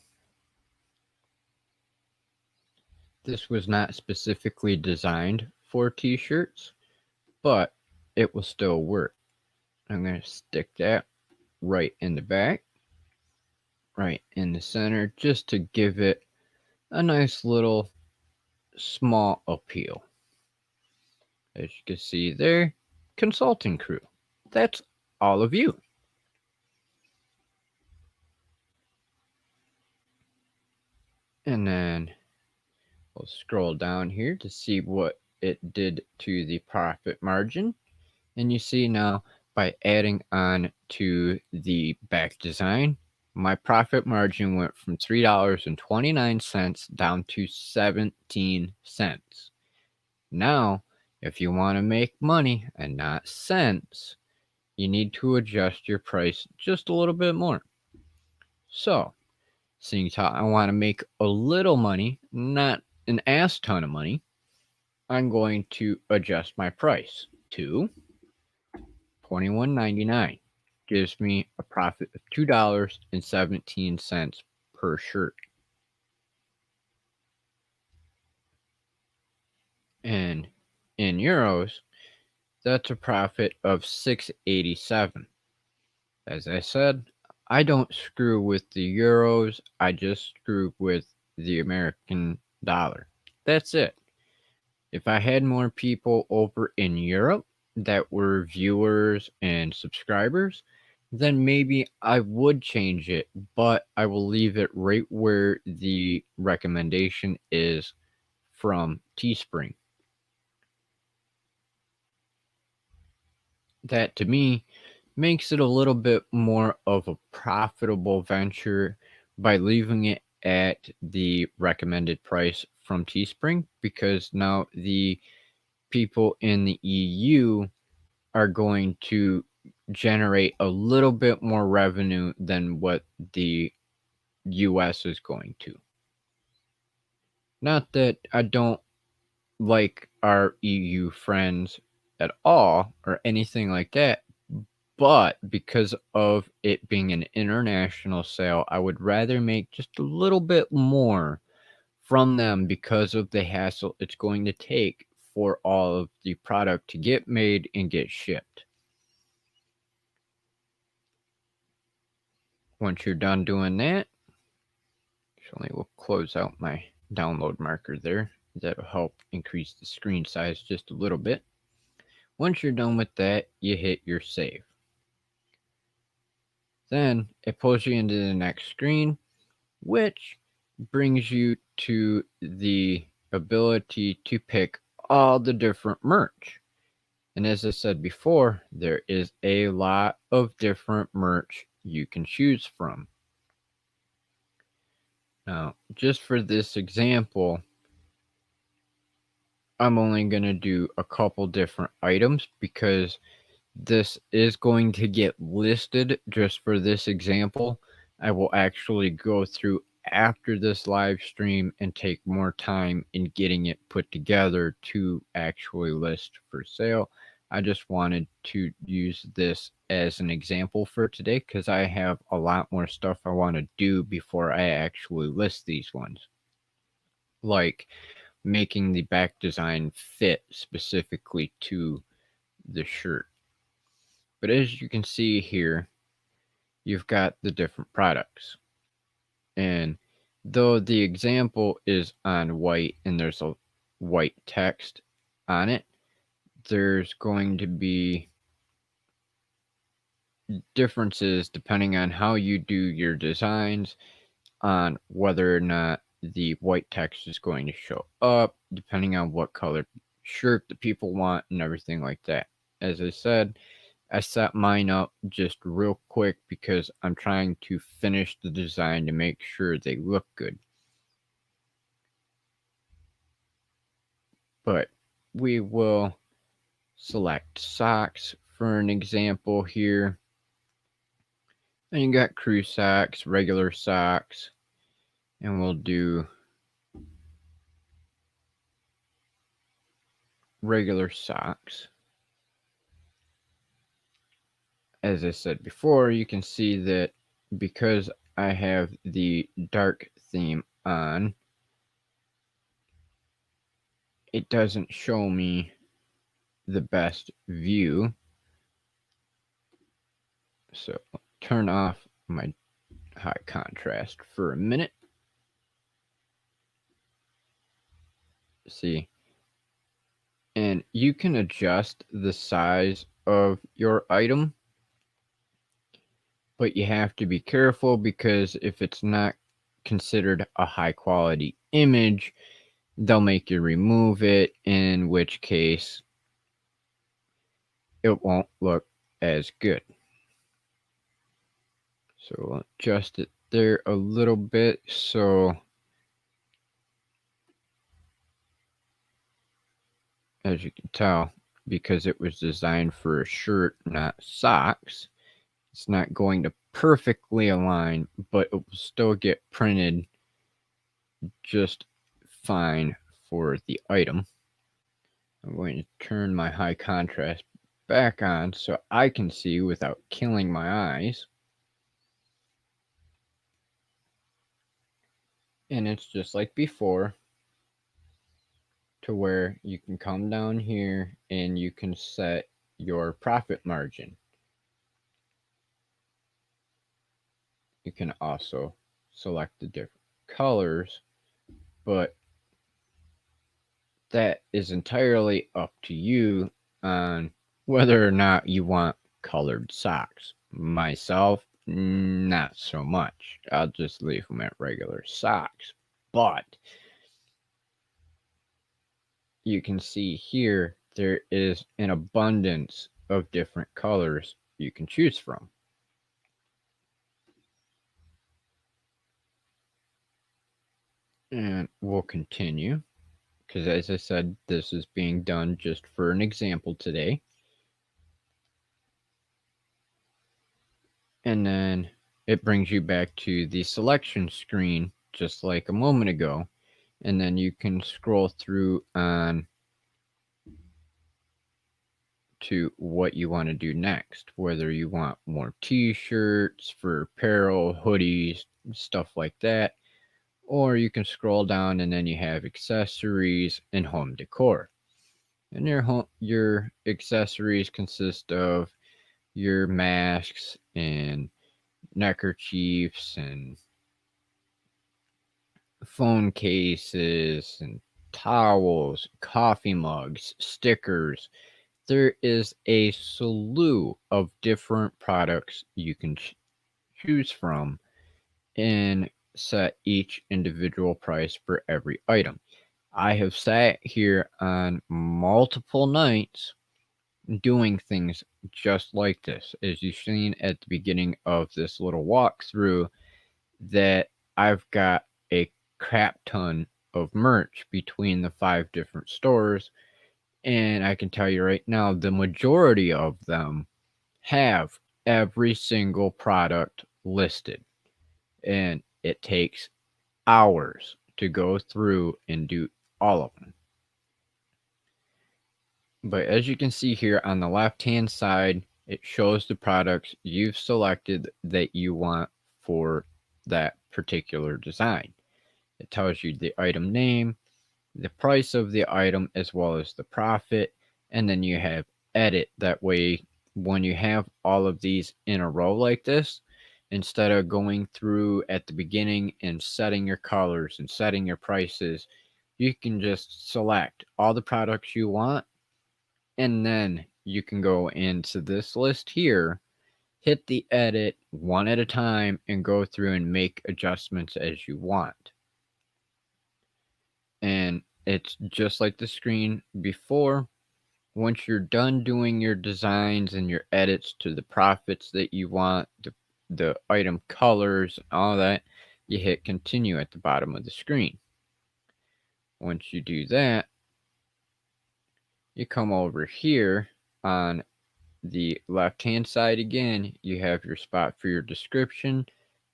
this was not specifically designed for t-shirts, but it will still work. I'm going to stick that right in the back, right in the center, just to give it a nice little small appeal. As you can see there, consulting crew. That's all of you. And then we'll scroll down here to see what it did to the profit margin. And you see now by adding on to the back design, my profit margin went from $3.29 down to 17 cents. Now, if you want to make money and not cents, you need to adjust your price just a little bit more. So, seeing how I want to make a little money, not an ass ton of money, I'm going to adjust my price to $21.99. Gives me a profit of $2.17 per shirt. And in euros, that's a profit of $6.87. As I said, I don't screw with the euros, I just screw with the American dollar. That's it. If I had more people over in Europe that were viewers and subscribers, then maybe I would change it, but I will leave it right where the recommendation is from Teespring. That to me makes it a little bit more of a profitable venture by leaving it at the recommended price from Teespring, because now the people in the EU are going to generate a little bit more revenue than what the US is going to. Not that I don't like our EU friends at all or anything like that, but because of it being an international sale, I would rather make just a little bit more from them because of the hassle it's going to take for all of the product to get made and get shipped. Once you're done doing that, actually we'll close out my download marker there. That'll help increase the screen size just a little bit. Once you're done with that, you hit your save. Then it pulls you into the next screen, which brings you to the ability to pick all the different merch. And as I said before, there is a lot of different merch you can choose from. Now, just for this example, I'm only going to do a couple different items because this is going to get listed just for this example. I will actually go through after this live stream and take more time in getting it put together to actually list for sale. I just wanted to use this as an example for today because I have a lot more stuff I want to do before I actually list these ones. Like making the back design fit specifically to the shirt. But as you can see here, you've got the different products. And though the example is on white and there's a white text on it, there's going to be differences depending on how you do your designs on whether or not the white text is going to show up, depending on what color shirt the people want and everything like that. As I said, I set mine up just real quick because I'm trying to finish the design to make sure they look good. But we will select socks for an example here. And you got crew socks, regular socks, and we'll do regular socks. As I said before, you can see that because I have the dark theme on, it doesn't show me the best view. So I'll turn off my high contrast for a minute. See, and you can adjust the size of your item, but you have to be careful because if it's not considered a high quality image, they'll make you remove it, in which case it won't look as good. So we'll adjust it there a little bit so as you can tell, because it was designed for a shirt, not socks, it's not going to perfectly align, but it will still get printed just fine for the item. I'm going to turn my high contrast back on so I can see without killing my eyes. And it's just like before, to where you can come down here and you can set your profit margin. You can also select the different colors, but that is entirely up to you on whether or not you want colored socks. Myself, not so much. I'll just leave them at regular socks. But you can see here there is an abundance of different colors you can choose from. And we'll continue, because as I said, this is being done just for an example today. And then it brings you back to the selection screen, just like a moment ago. And then you can scroll through on to what you want to do next, whether you want more t-shirts for apparel, hoodies, stuff like that, or you can scroll down and then you have accessories and home decor. And your accessories consist of your masks and neckerchiefs and phone cases and towels, coffee mugs, stickers. There is a slew of different products you can choose from and set each individual price for every item. I have sat here on multiple nights doing things just like this, as you've seen at the beginning of this little walkthrough, that I've got a crap ton of merch between the 5 different stores, and I can tell you right now, the majority of them have every single product listed, and it takes hours to go through and do all of them. But as you can see here on the left hand side, it shows the products you've selected that you want for that particular design. It tells you the item name, the price of the item, as well as the profit, and then you have edit. That way, when you have all of these in a row like this, instead of going through at the beginning and setting your colors and setting your prices, you can just select all the products you want, and then you can go into this list here, hit the edit one at a time, and go through and make adjustments as you want. And it's just like the screen before. Once you're done doing your designs and your edits to the profits that you want, the item colors, all that, you hit continue at the bottom of the screen. Once you do that, you come over here on the left hand side again, you have your spot for your description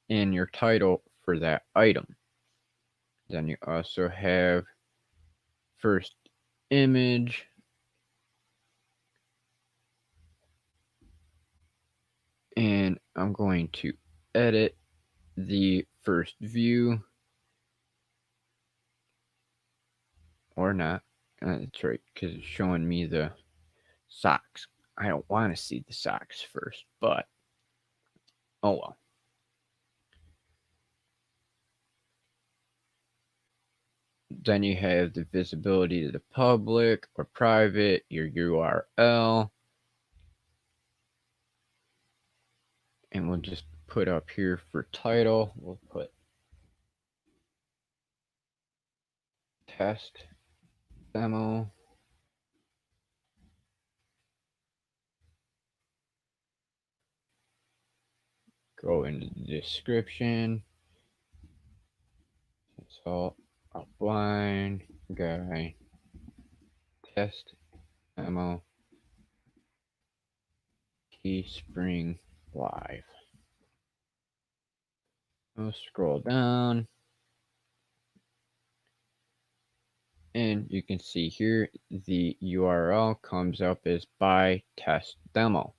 and your title for that item. Then you also have first image, and I'm going to edit the first view, or not. That's right, because it's showing me the socks. I don't want to see the socks first, but oh well. Then you have the visibility to the public or private, your URL. And we'll just put up here for title, we'll put test demo. Go into the description. Consult a blind guy test demo Teespring live. We'll scroll down and you can see here the URL comes up as by test demo.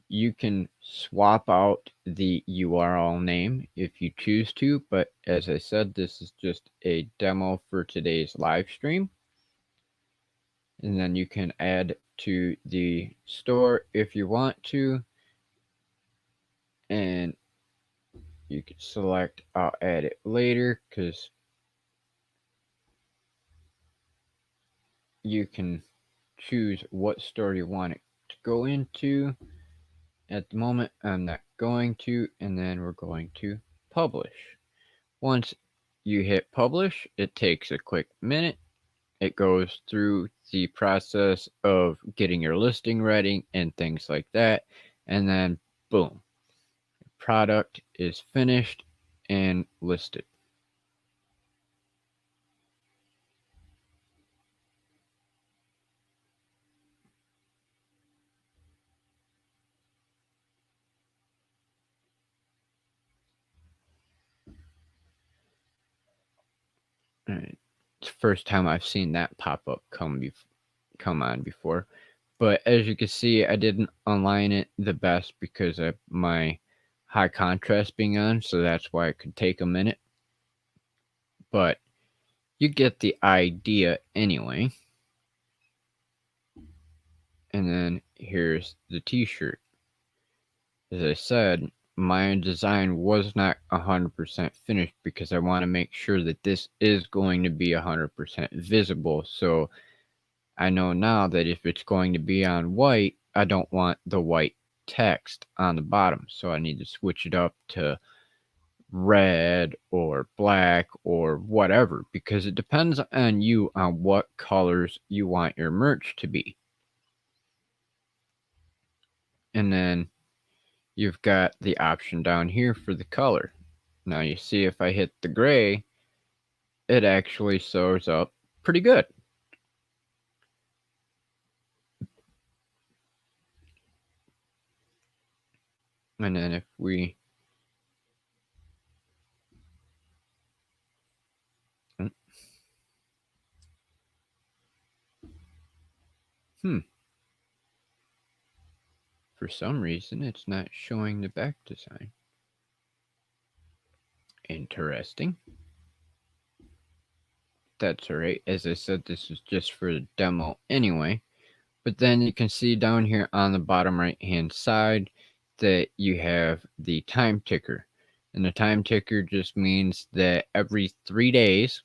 You can swap out the URL name if you choose to, but as I said, this is just a demo for today's live stream. And then you can add to the store if you want to. And you can select I'll add it later, because you can choose what store you want it to go into. At the moment, I'm not going to, and then we're going to publish. Once you hit publish, it takes a quick minute. It goes through the process of getting your listing ready and things like that. And then boom, product is finished and listed. It's the first time I've seen that pop up come on before. But as you can see, I didn't align it the best because of my high contrast being on, so that's why it could take a minute. But you get the idea anyway. And then here's the t-shirt. As I said, my design was not 100% finished because I want to make sure that this is going to be 100% visible. So I know now that if it's going to be on white, I don't want the white text on the bottom. So I need to switch it up to red or black or whatever, because it depends on you on what colors you want your merch to be. And then you've got the option down here for the color. Now you see if I hit the gray, it actually shows up pretty good. And then if we for some reason it's not showing the back design. Interesting. That's alright. As I said, this is just for the demo anyway. But then you can see down here on the bottom right hand side that you have the time ticker. And the time ticker just means that every 3 days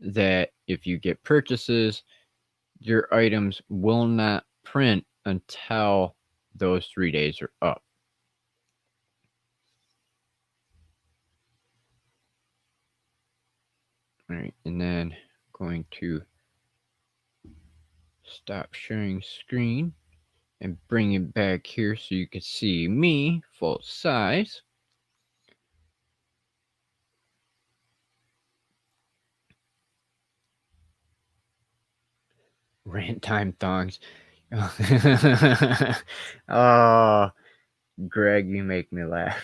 that if you get purchases, your items will not print until those 3 days are up. All right, and then going to stop sharing screen and bring it back here so you can see me full size. Rant time thongs. Oh, Greg, you make me laugh.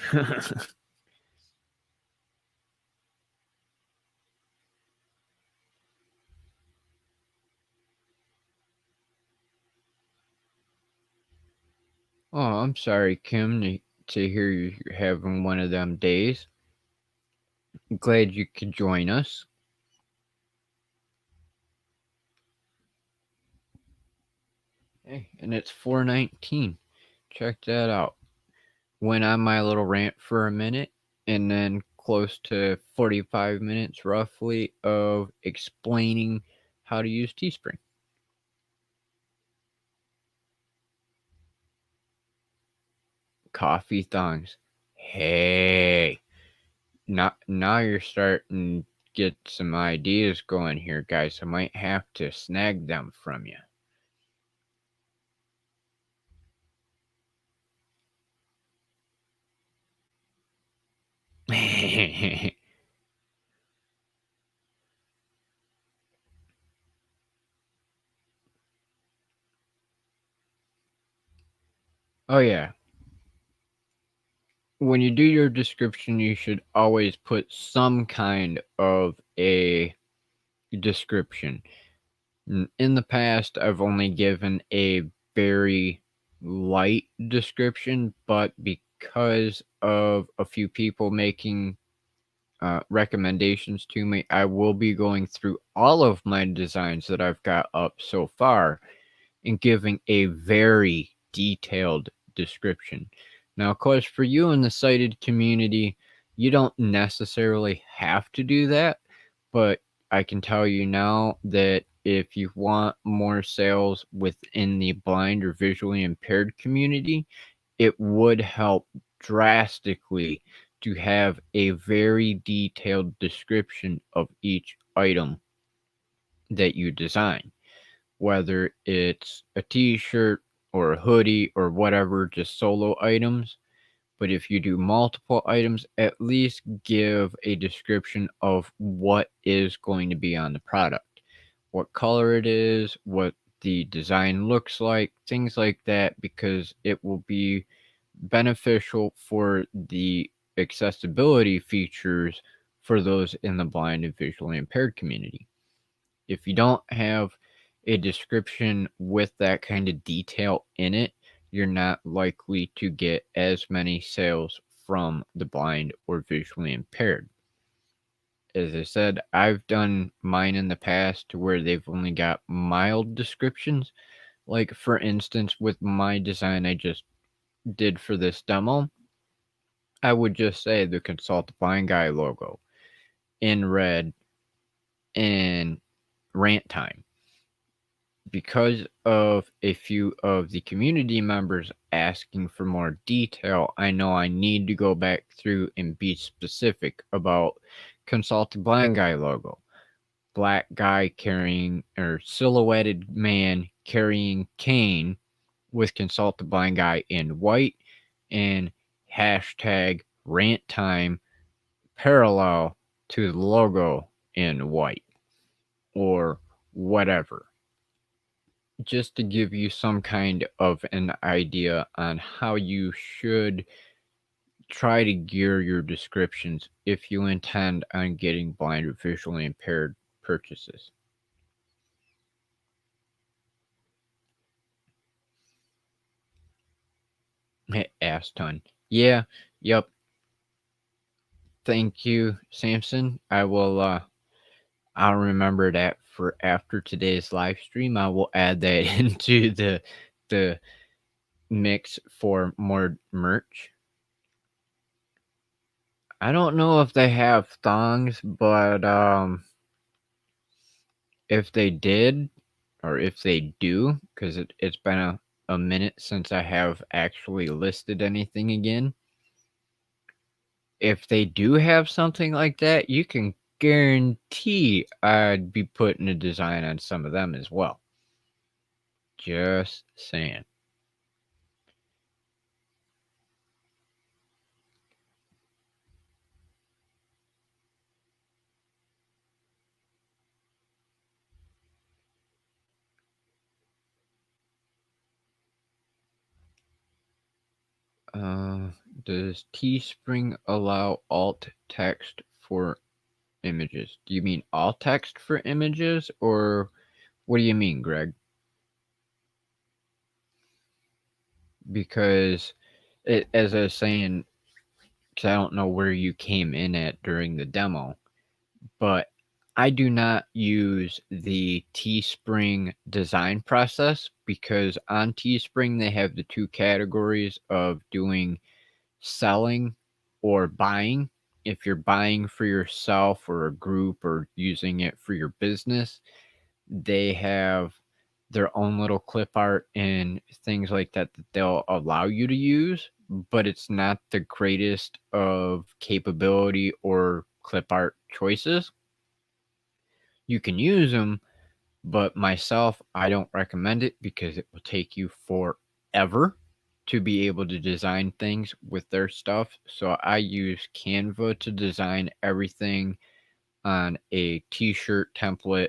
Oh, I'm sorry, Kim, to hear you're having one of them days. I'm glad you could join us. Hey, and it's 4:19. Check that out. Went on my little rant for a minute and then close to 45 minutes roughly of explaining how to use Teespring. Coffee thongs. Hey, now you're starting to get some ideas going here, guys. I might have to snag them from you. Oh yeah. When you do your description, you should always put some kind of a description. In the past, I've only given a very light description, but because of a few people making recommendations to me, I will be going through all of my designs that I've got up so far and giving a very detailed description. Now, of course, for you in the sighted community, you don't necessarily have to do that, but I can tell you now that if you want more sales within the blind or visually impaired community, it would help drastically to have a very detailed description of each item that you design, whether it's a t-shirt or a hoodie or whatever, just solo items. But if you do multiple items, at least give a description of what is going to be on the product, what color it is, what the design looks like, things like that, because it will be beneficial for the accessibility features for those in the blind and visually impaired community. If you don't have a description with that kind of detail in it, you're not likely to get as many sales from the blind or visually impaired. As I said, I've done mine in the past to where they've only got mild descriptions. Like, for instance, with my design I just did for this demo, I would just say the Consult the Blind Guy logo in red and rant time. Because of a few of the community members asking for more detail, I know I need to go back through and be specific about Consult the Blind Guy logo. Black guy carrying, or silhouetted man carrying cane with Consult the Blind Guy in white, and hashtag rant time parallel to the logo in white, or whatever, just to give you some kind of an idea on how you should try to gear your descriptions if you intend on getting blind or visually impaired purchases. Ass ton. Yeah, yep. Thank you, Samson. I'll remember that for after today's live stream. I will add that into the mix for more merch. I don't know if they have thongs, but if they did, or if they do, because it's been a minute since I have actually listed anything again. If they do have something like that, you can guarantee I'd be putting a design on some of them as well. Just saying. Does Teespring allow alt text for images? Do you mean alt text for images, or what do you mean, Greg? Because as I was saying, because I don't know where you came in at during the demo, but I do not use the Teespring design process, because on Teespring they have the two categories of doing selling or buying. if you're buying for yourself or a group or using it for your business, they have their own little clip art and things like that that they'll allow you to use, but it's not the greatest of capability or clip art choices. You can use them, but myself, I don't recommend it because it will take you forever to be able to design things with their stuff. So I use Canva to design everything on a t-shirt template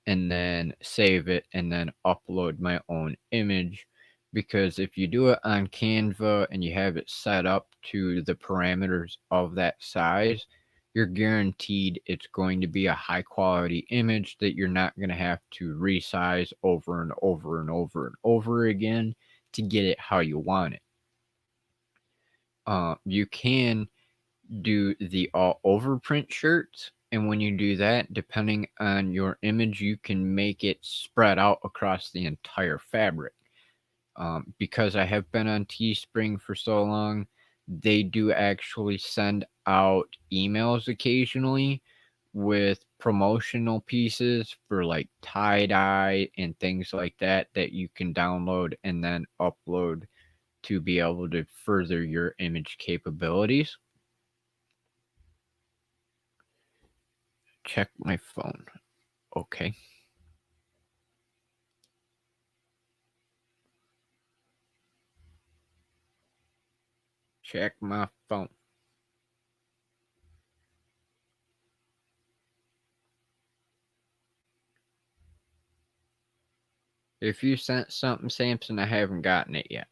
and then save it and then upload my own image, because if you do it on Canva and you have it set up to the parameters of that size, you're guaranteed it's going to be a high quality image that you're not going to have to resize over and over and over and over again to get it how you want it. You can do the all over print shirts, and when you do that, depending on your image, you can make it spread out across the entire fabric. Because I have been on Teespring for so long, they do actually send out emails occasionally with promotional pieces for like tie-dye and things like that that you can download and then upload to be able to further your image capabilities. Check my phone. Okay. Check my phone. If you sent something, Samson, I haven't gotten it yet.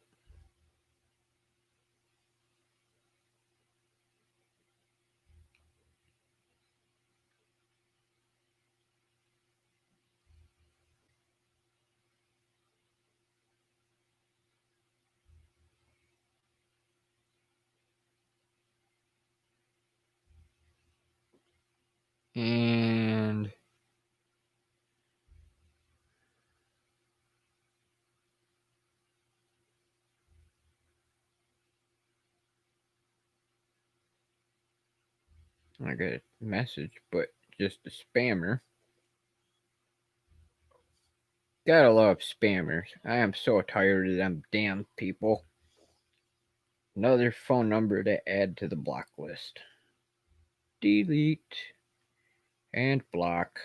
And I got a message, but just a spammer. Gotta love spammers. I am so tired of them damn people. Another phone number to add to the block list. Delete and block.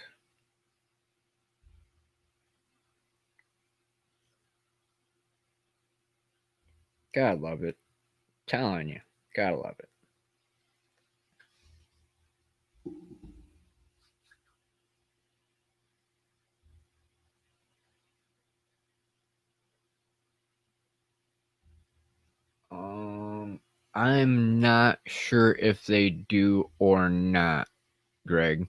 Gotta love it. Telling you, gotta love it. I'm not sure if they do or not, Greg.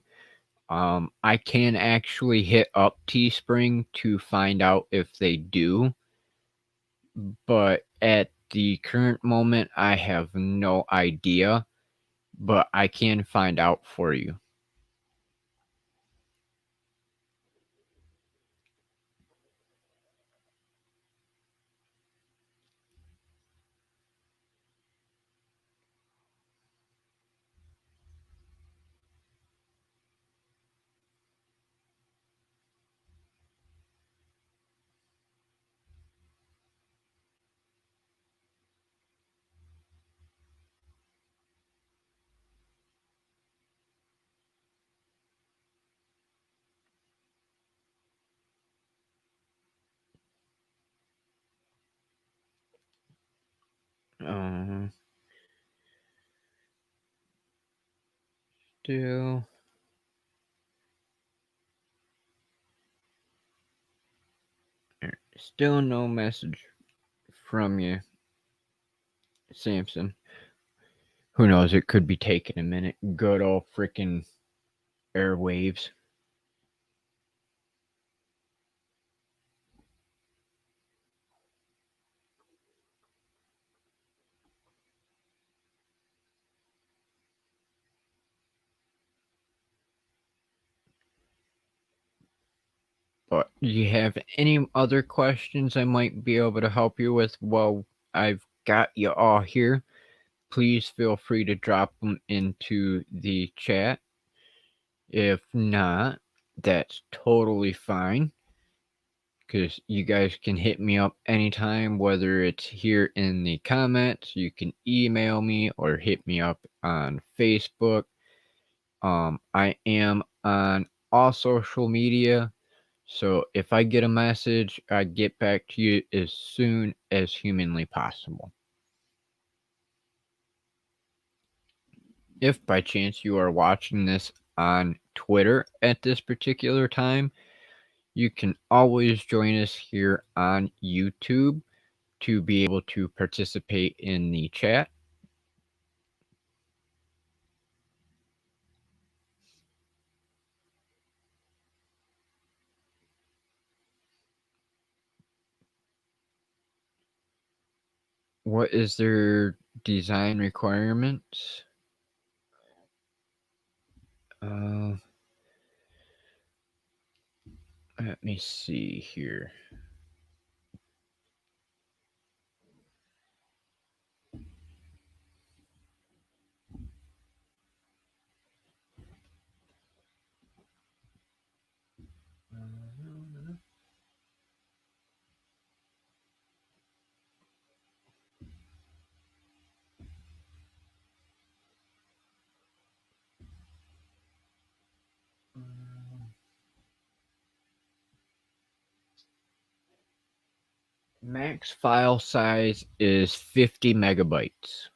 I can actually hit up Teespring to find out if they do, but at the current moment, I have no idea, but I can find out for you. Uh, still, still no message from you, Samson. Who knows? It could be taking a minute. Good old freaking airwaves. But do you have any other questions I might be able to help you with while I've got you all here? please feel free to drop them into the chat. If not, that's totally fine, because you guys can hit me up anytime, whether it's here in the comments, you can email me, or hit me up on Facebook. I am on all social media, so if I get a message, I get back to you as soon as humanly possible. If by chance you are watching this on Twitter at this particular time, you can always join us here on YouTube to be able to participate in the chat. What is their design requirements? Let me see here. Max file size is 50 megabytes.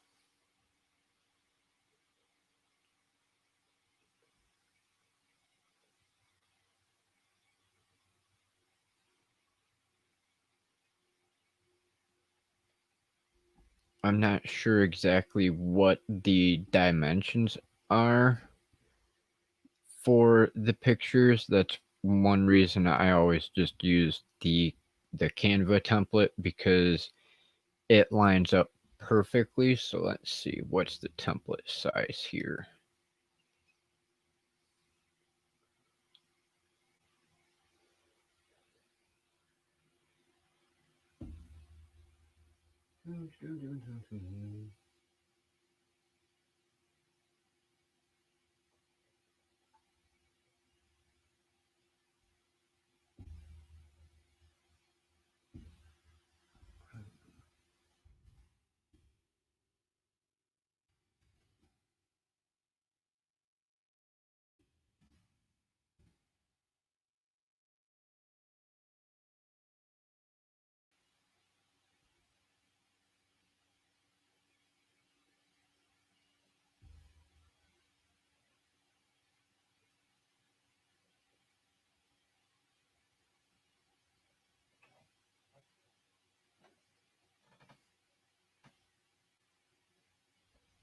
I'm not sure exactly what the dimensions are for the pictures. That's one reason I always just use the Canva template, because it lines up perfectly. So let's see, what's the template size here?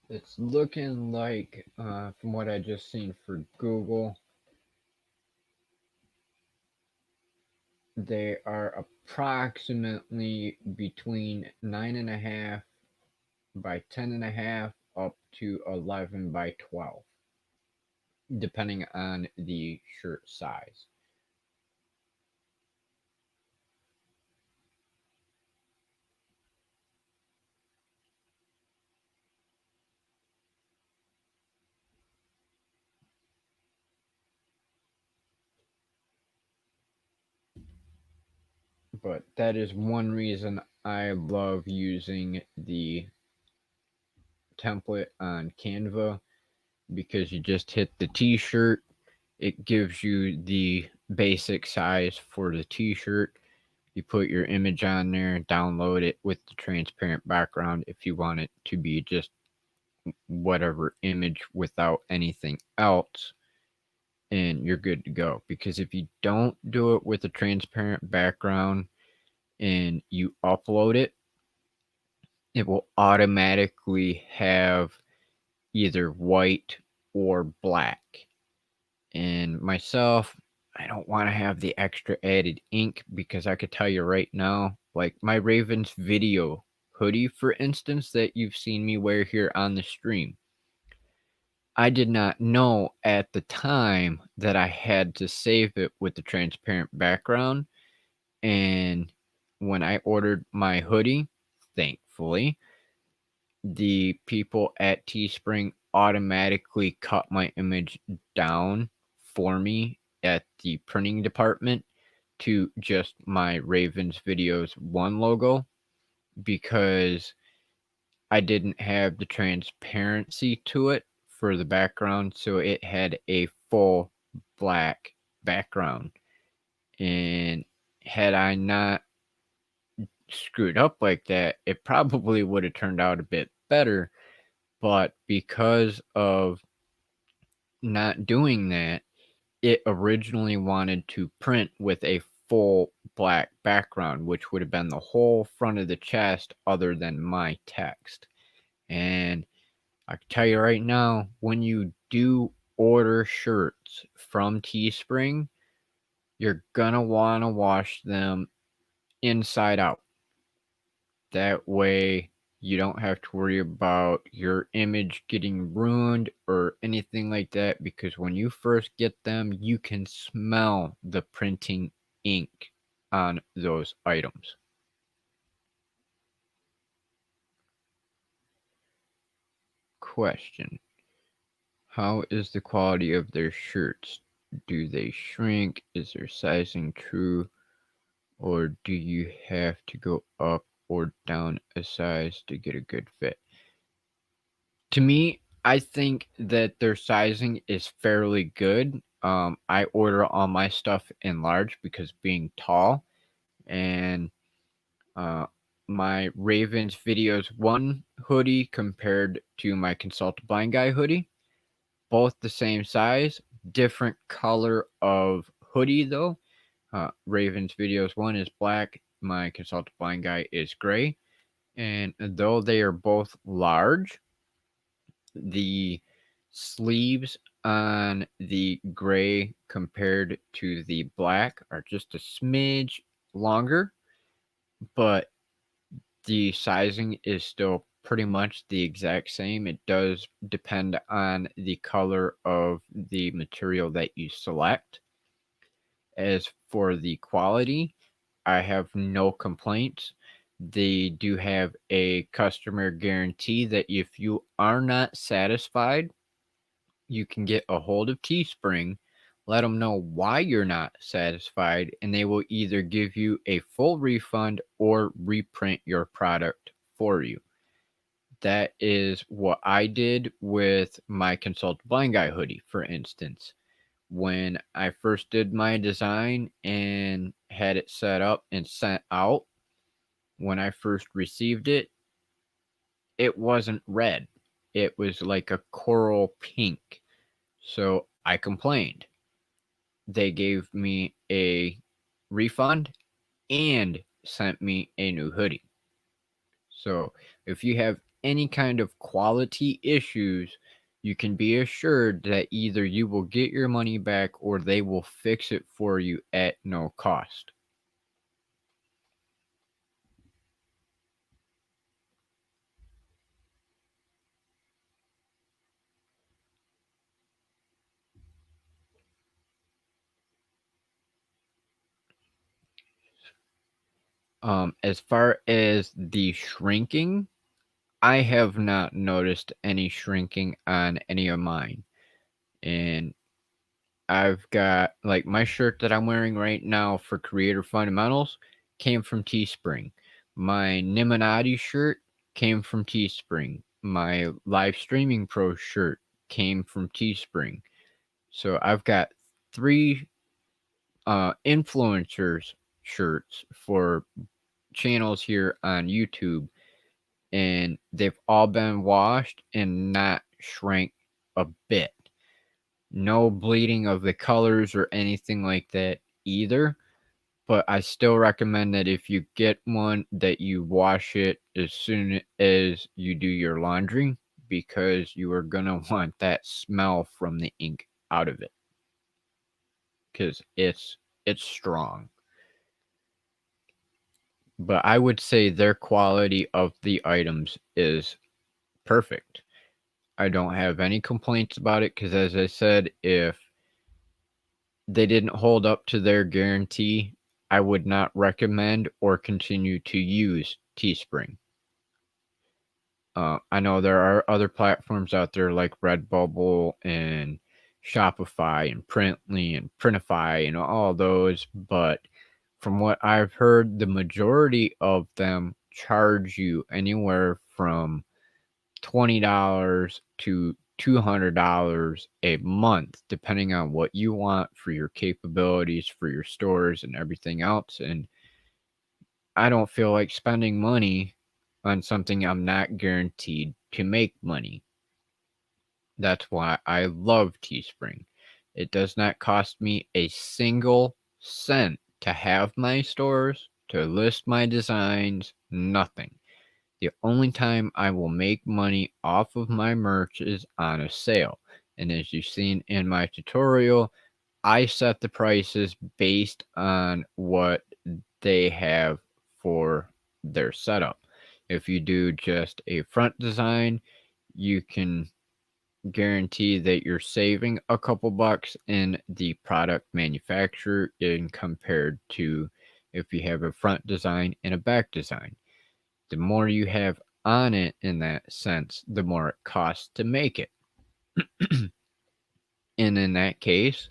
It's looking like, from what I just seen for Google, they are approximately between 9.5 by 10.5 up to 11 by 12, depending on the shirt size. But that is one reason I love using the template on Canva, because you just hit the t-shirt, it gives you the basic size for the t-shirt. You put your image on there, download it with the transparent background if you want it to be just whatever image without anything else, and you're good to go. Because if you don't do it with a transparent background and you upload it, it will automatically have either white or black. And myself, I don't want to have the extra added ink, because I could tell you right now, like my Ravens video hoodie, for instance, that you've seen me wear here on the stream, I did not know at the time that I had to save it with the transparent background. And when I ordered my hoodie, thankfully, the people at Teespring automatically cut my image down for me at the printing department to just my Ravens Videos 1 logo, because I didn't have the transparency to it for the background, so it had a full black background. And had I not screwed up like that, it probably would have turned out a bit better. But because of not doing that, it originally wanted to print with a full black background, which would have been the whole front of the chest other than my text. And I can tell you right now, when you do order shirts from Teespring, you're gonna want to wash them inside out. That way you don't have to worry about your image getting ruined or anything like that, because when you first get them, you can smell the printing ink on those items. Question: how is the quality of their shirts? Do they shrink? Is their sizing true? Or do you have to go up or down a size to get a good fit? To me, I think that their sizing is fairly good. I order all my stuff in large because being tall, and my Ravens Videos 1 hoodie compared to my Consult a Blind Guy hoodie, both the same size, different color of hoodie though. Ravens Videos 1 is black, my Consult a Blind Guy is gray, and though they are both large, the sleeves on the gray compared to the black are just a smidge longer, but the sizing is still pretty much the exact same. It does depend on the color of the material that you select. As for the quality, I have no complaints. They do have a customer guarantee that if you are not satisfied, you can get a hold of Teespring, let them know why you're not satisfied, and they will either give you a full refund or reprint your product for you. That is what I did with my Consult a Blind Guy hoodie, for instance. When I first did my design and had it set up and sent out, when I first received it, it wasn't red. It was like a coral pink. So I complained. They gave me a refund and sent me a new hoodie. So if you have any kind of quality issues, you can be assured that either you will get your money back or they will fix it for you at no cost. As far as the shrinking, I have not noticed any shrinking on any of mine. And I've got, like, my shirt that I'm wearing right now for Creator Fundamentals came from Teespring. My Niminati shirt came from Teespring. My Live Streaming Pro shirt came from Teespring. So I've got 3 influencers shirts for channels here on YouTube, and they've all been washed and not shrank a bit. No bleeding of the colors or anything like that either. But I still recommend that if you get one, that you wash it as soon as you do your laundry, because you are going to want that smell from the ink out of it, because it's strong. But I would say their quality of the items is perfect. I don't have any complaints about it, because as I said, if they didn't hold up to their guarantee, I would not recommend or continue to use Teespring. I know there are other platforms out there like Redbubble and Shopify and Printly and Printify and all those, but from what I've heard, the majority of them charge you anywhere from $20 to $200 a month, depending on what you want for your capabilities, for your stores, and everything else. And I don't feel like spending money on something I'm not guaranteed to make money. That's why I love Teespring. It does not cost me a single cent to have my stores, to list my designs, nothing. The only time I will make money off of my merch is on a sale. And as you've seen in my tutorial, I set the prices based on what they have for their setup. If you do just a front design, you can guarantee that you're saving a couple bucks in the product manufacturer in compared to if you have a front design and a back design. The more you have on it in that sense, the more it costs to make it. And in that case,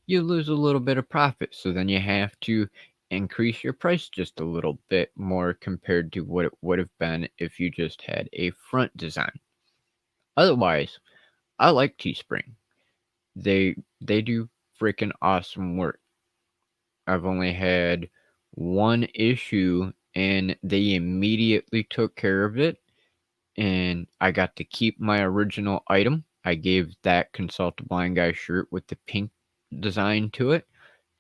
you lose a little bit of profit. So then you have to increase your price just a little bit more compared to what it would have been if you just had a front design. Otherwise, I like Teespring. They do freaking awesome work. I've only had one issue and they immediately took care of it, and I got to keep my original item. I gave that Consult a Blind Guy shirt with the pink design to it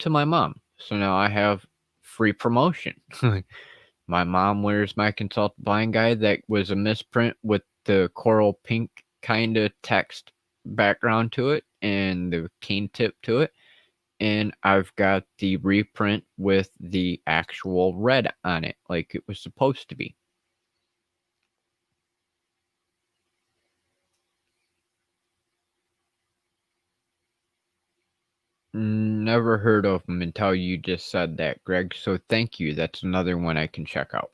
to my mom. So now I have free promotion. My mom wears my Consult a Blind Guy that was a misprint with the coral pink kind of text background to it and the cane tip to it. And I've got the reprint with the actual red on it like it was supposed to be. Never heard of them until you just said that, Greg. So thank you. That's another one I can check out.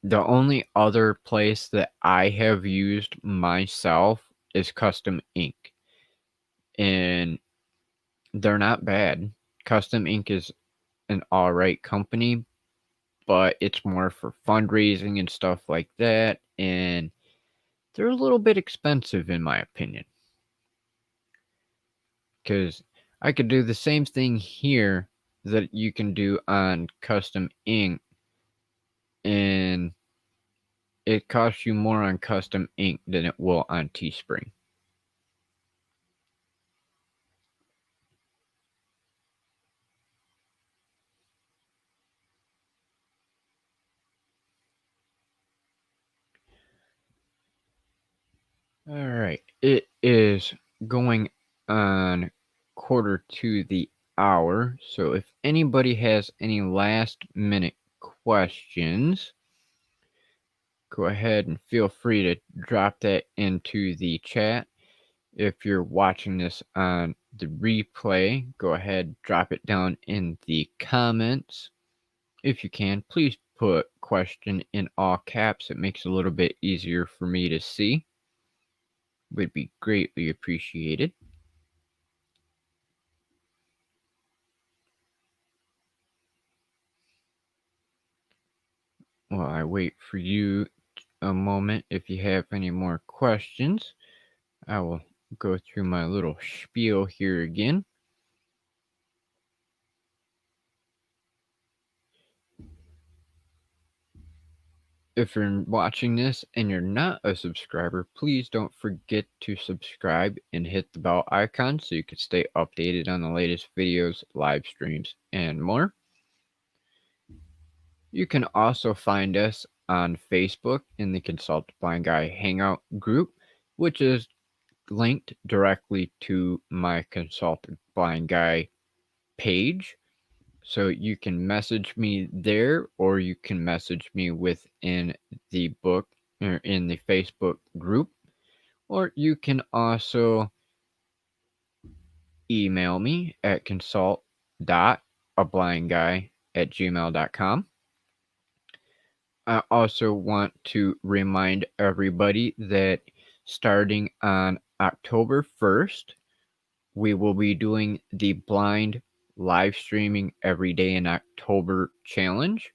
The only other place that I have used myself is Custom Ink, and they're not bad. Custom Ink is an alright company, but it's more for fundraising and stuff like that, and they're a little bit expensive in my opinion. Because I could do the same thing here that you can do on Custom Ink, and it costs you more on Custom Ink than it will on Teespring. Alright, it is going on quarter to the hour, so if anybody has any last minute questions, go ahead and feel free to drop that into the chat. If you're watching this on the replay, go ahead, drop it down in the comments. If you can, please put question in all caps. It makes it a little bit easier for me to see. Would be greatly appreciated. While I wait for you a moment, if you have any more questions, I will go through my little spiel here again. If you're watching this and you're not a subscriber, please don't forget to subscribe and hit the bell icon so you can stay updated on the latest videos, live streams, and more. You can also find us on Facebook in the Consult a Blind Guy Hangout group, which is linked directly to my Consult a Blind Guy page. So you can message me there, or you can message me within the book or in the Facebook group, or you can also email me at consult.ablindguy blindguy@gmail.com. I also want to remind everybody that starting on October 1st, we will be doing the blind live streaming every day in October challenge.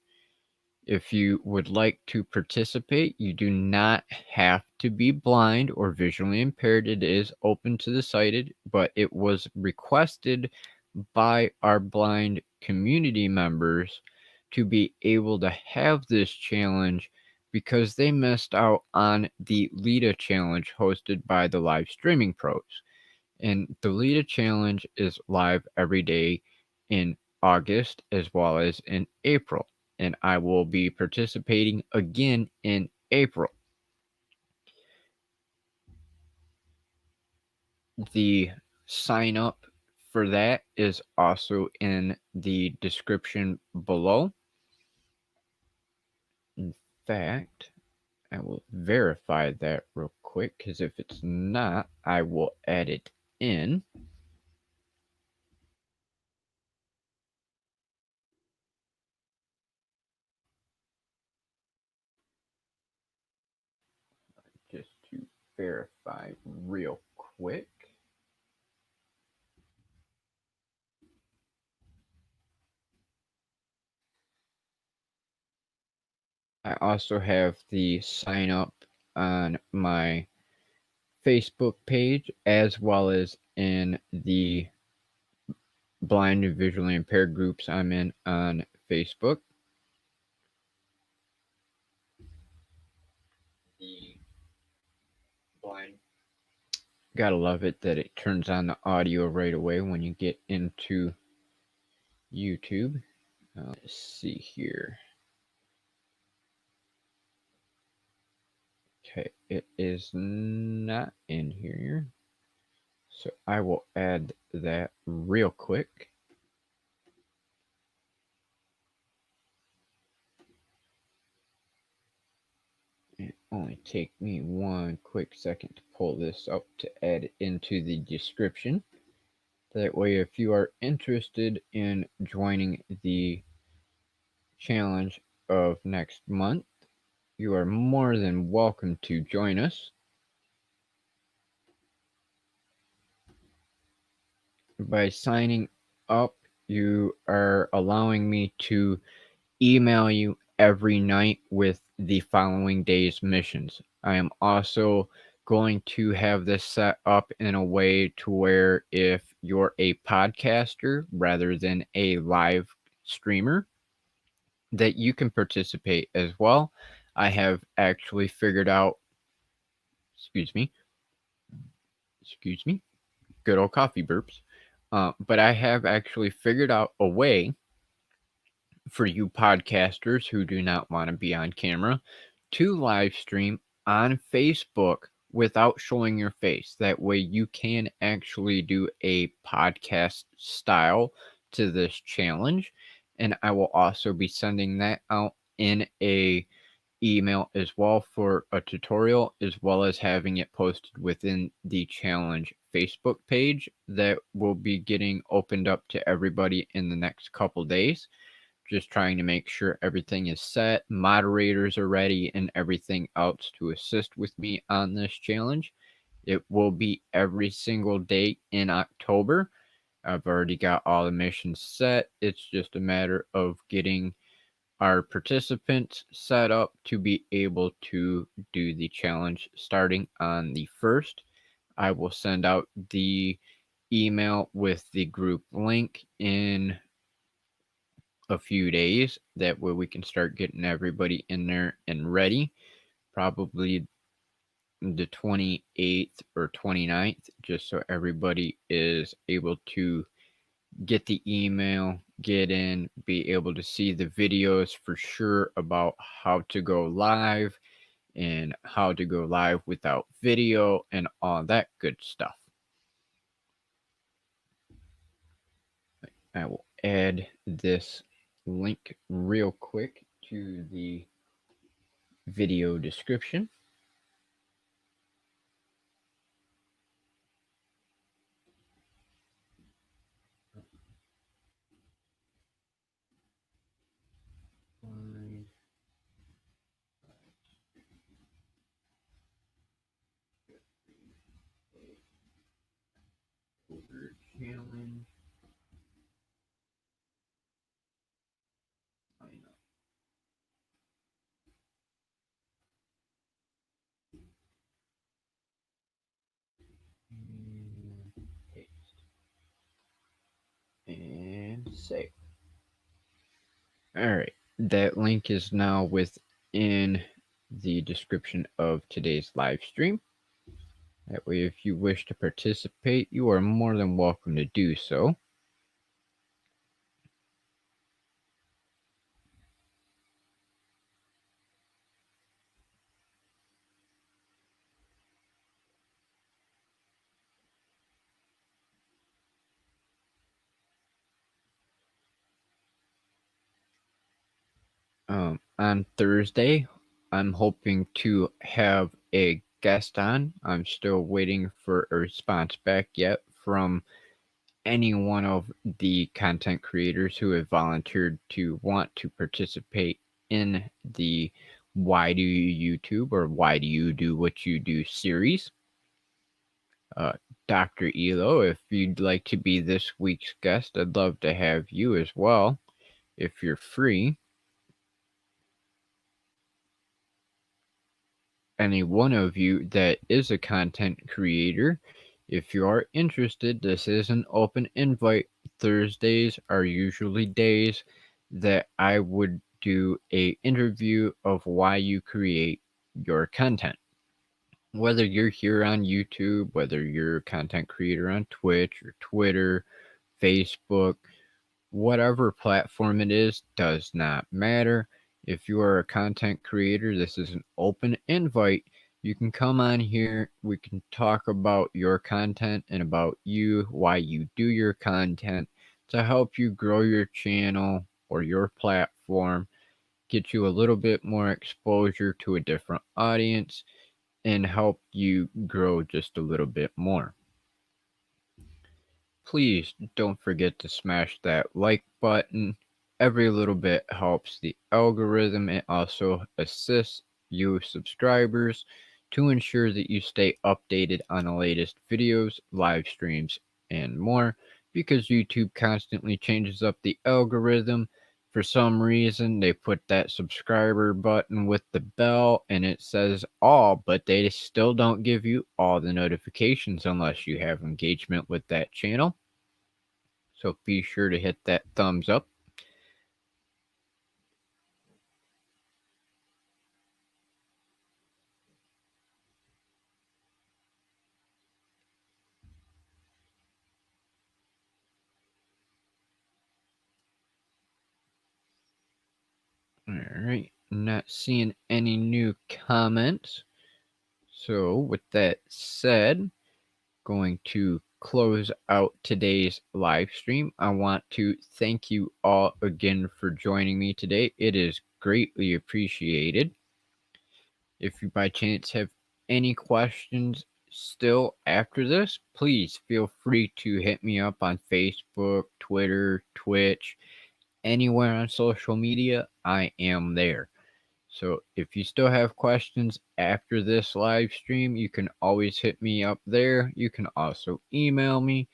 If you would like to participate, you do not have to be blind or visually impaired. It is open to the sighted, but it was requested by our blind community members to be able to have this challenge because they missed out on the Lita challenge hosted by the live streaming pros. And the Lita challenge is live every day in August as well as in April. And I will be participating again in April. The sign up for that is also in the description below. In fact, I will verify that real quick because if it's not, I will add it in. Just to verify real quick. I also have the sign up on my Facebook page as well as in the blind and visually impaired groups I'm in on Facebook. The blind. Gotta love it that it turns on the audio right away when you get into YouTube. Let's see here. Okay, it is not in here. So I will add that real quick. It only take me one quick second to pull this up to add it into the description. That way, if you are interested in joining the challenge of next month, you are more than welcome to join us. By signing up, you are allowing me to email you every night with the following day's missions. I am also going to have this set up in a way to where if you're a podcaster rather than a live streamer, that you can participate as well. I have actually figured out, excuse me, good old coffee burps. But I have actually figured out a way for you podcasters who do not want to be on camera to live stream on Facebook without showing your face. That way you can actually do a podcast style to this challenge. And I will also be sending that out in a email as well for a tutorial, as well as having it posted within the challenge Facebook page that will be getting opened up to everybody in the next couple days. Just trying to make sure everything is set, moderators are ready, and everything else to assist with me on this challenge. It will be every single day in October. I've already got all the missions set. It's just a matter of getting our participants set up to be able to do the challenge starting on the 1st. I will send out the email with the group link in a few days. That way we can start getting everybody in there and ready. Probably the 28th or 29th, just so everybody is able to get the email, get in, be able to see the videos for sure about how to go live and how to go live without video and all that good stuff. I will add this link real quick to the video description. challenge. I know. Paste and save. All right, that link is now within the description of today's live stream. That way, if you wish to participate, you are more than welcome to do so. On Thursday, I'm hoping to have a guest on. I'm still waiting for a response back yet from any one of the content creators who have volunteered to want to participate in the Why Do You YouTube or Why Do You Do What You Do series. Dr. Elo, if you'd like to be this week's guest, I'd love to have you as well if you're free. Any one of you that is a content creator, if you are interested, this is an open invite. Thursdays are usually days that I would do a interview of why you create your content. Whether you're here on YouTube, whether you're a content creator on Twitch or Twitter, Facebook, whatever platform it is, does not matter. If you are a content creator, this is an open invite. You can come on here. We can talk about your content and about you, why you do your content to help you grow your channel or your platform, get you a little bit more exposure to a different audience, and help you grow just a little bit more. Please don't forget to smash that like button. Every little bit helps the algorithm. It also assists you subscribers to ensure that you stay updated on the latest videos, live streams, and more, because YouTube constantly changes up the algorithm. For some reason, they put that subscriber button with the bell and it says all, but they still don't give you all the notifications unless you have engagement with that channel. So be sure to hit that thumbs up. All right, not seeing any new comments. So with that said, going to close out today's live stream. I want to thank you all again for joining me today. It is greatly appreciated. If you by chance have any questions still after this, please feel free to hit me up on Facebook, Twitter, Twitch, anywhere on social media. I am there. So if you still have questions after this live stream, you can always hit me up there. You can also email me,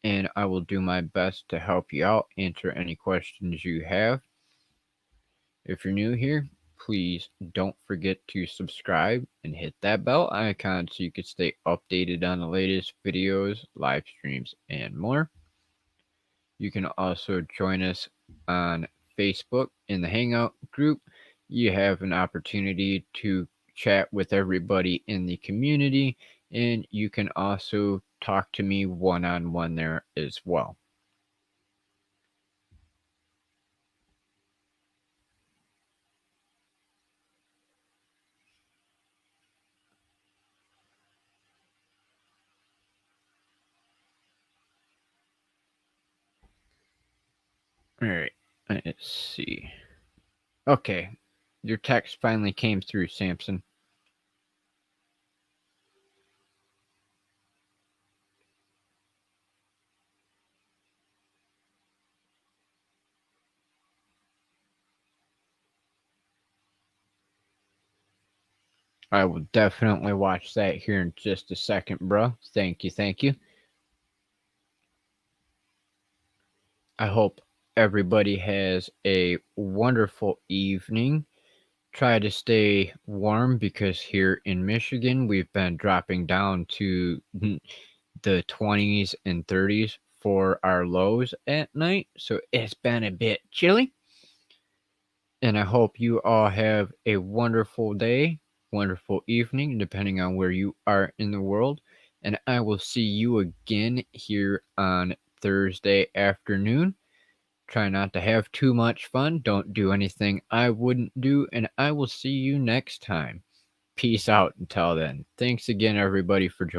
and I will do my best to help you out, answer any questions you have. If you're new here, please don't forget to subscribe and hit that bell icon so you can stay updated on the latest videos, live streams, and more. You can also join us on Facebook in the Hangout group. You have an opportunity to chat with everybody in the community, and you can also talk to me one-on-one there as well. All right, let's see. Okay, your text finally came through, Samson. I will definitely watch that here in just a second, bro. Thank you, thank you. I hope everybody has a wonderful evening. Try to stay warm because here in Michigan we've been dropping down to the 20s and 30s for our lows at night, so it's been a bit chilly. And I hope you all have a wonderful day, wonderful evening, depending on where you are in the world. And I will see you again here on Thursday afternoon. Try not to have too much fun. Don't do anything I wouldn't do. And I will see you next time. Peace out until then. Thanks again, everybody, for joining.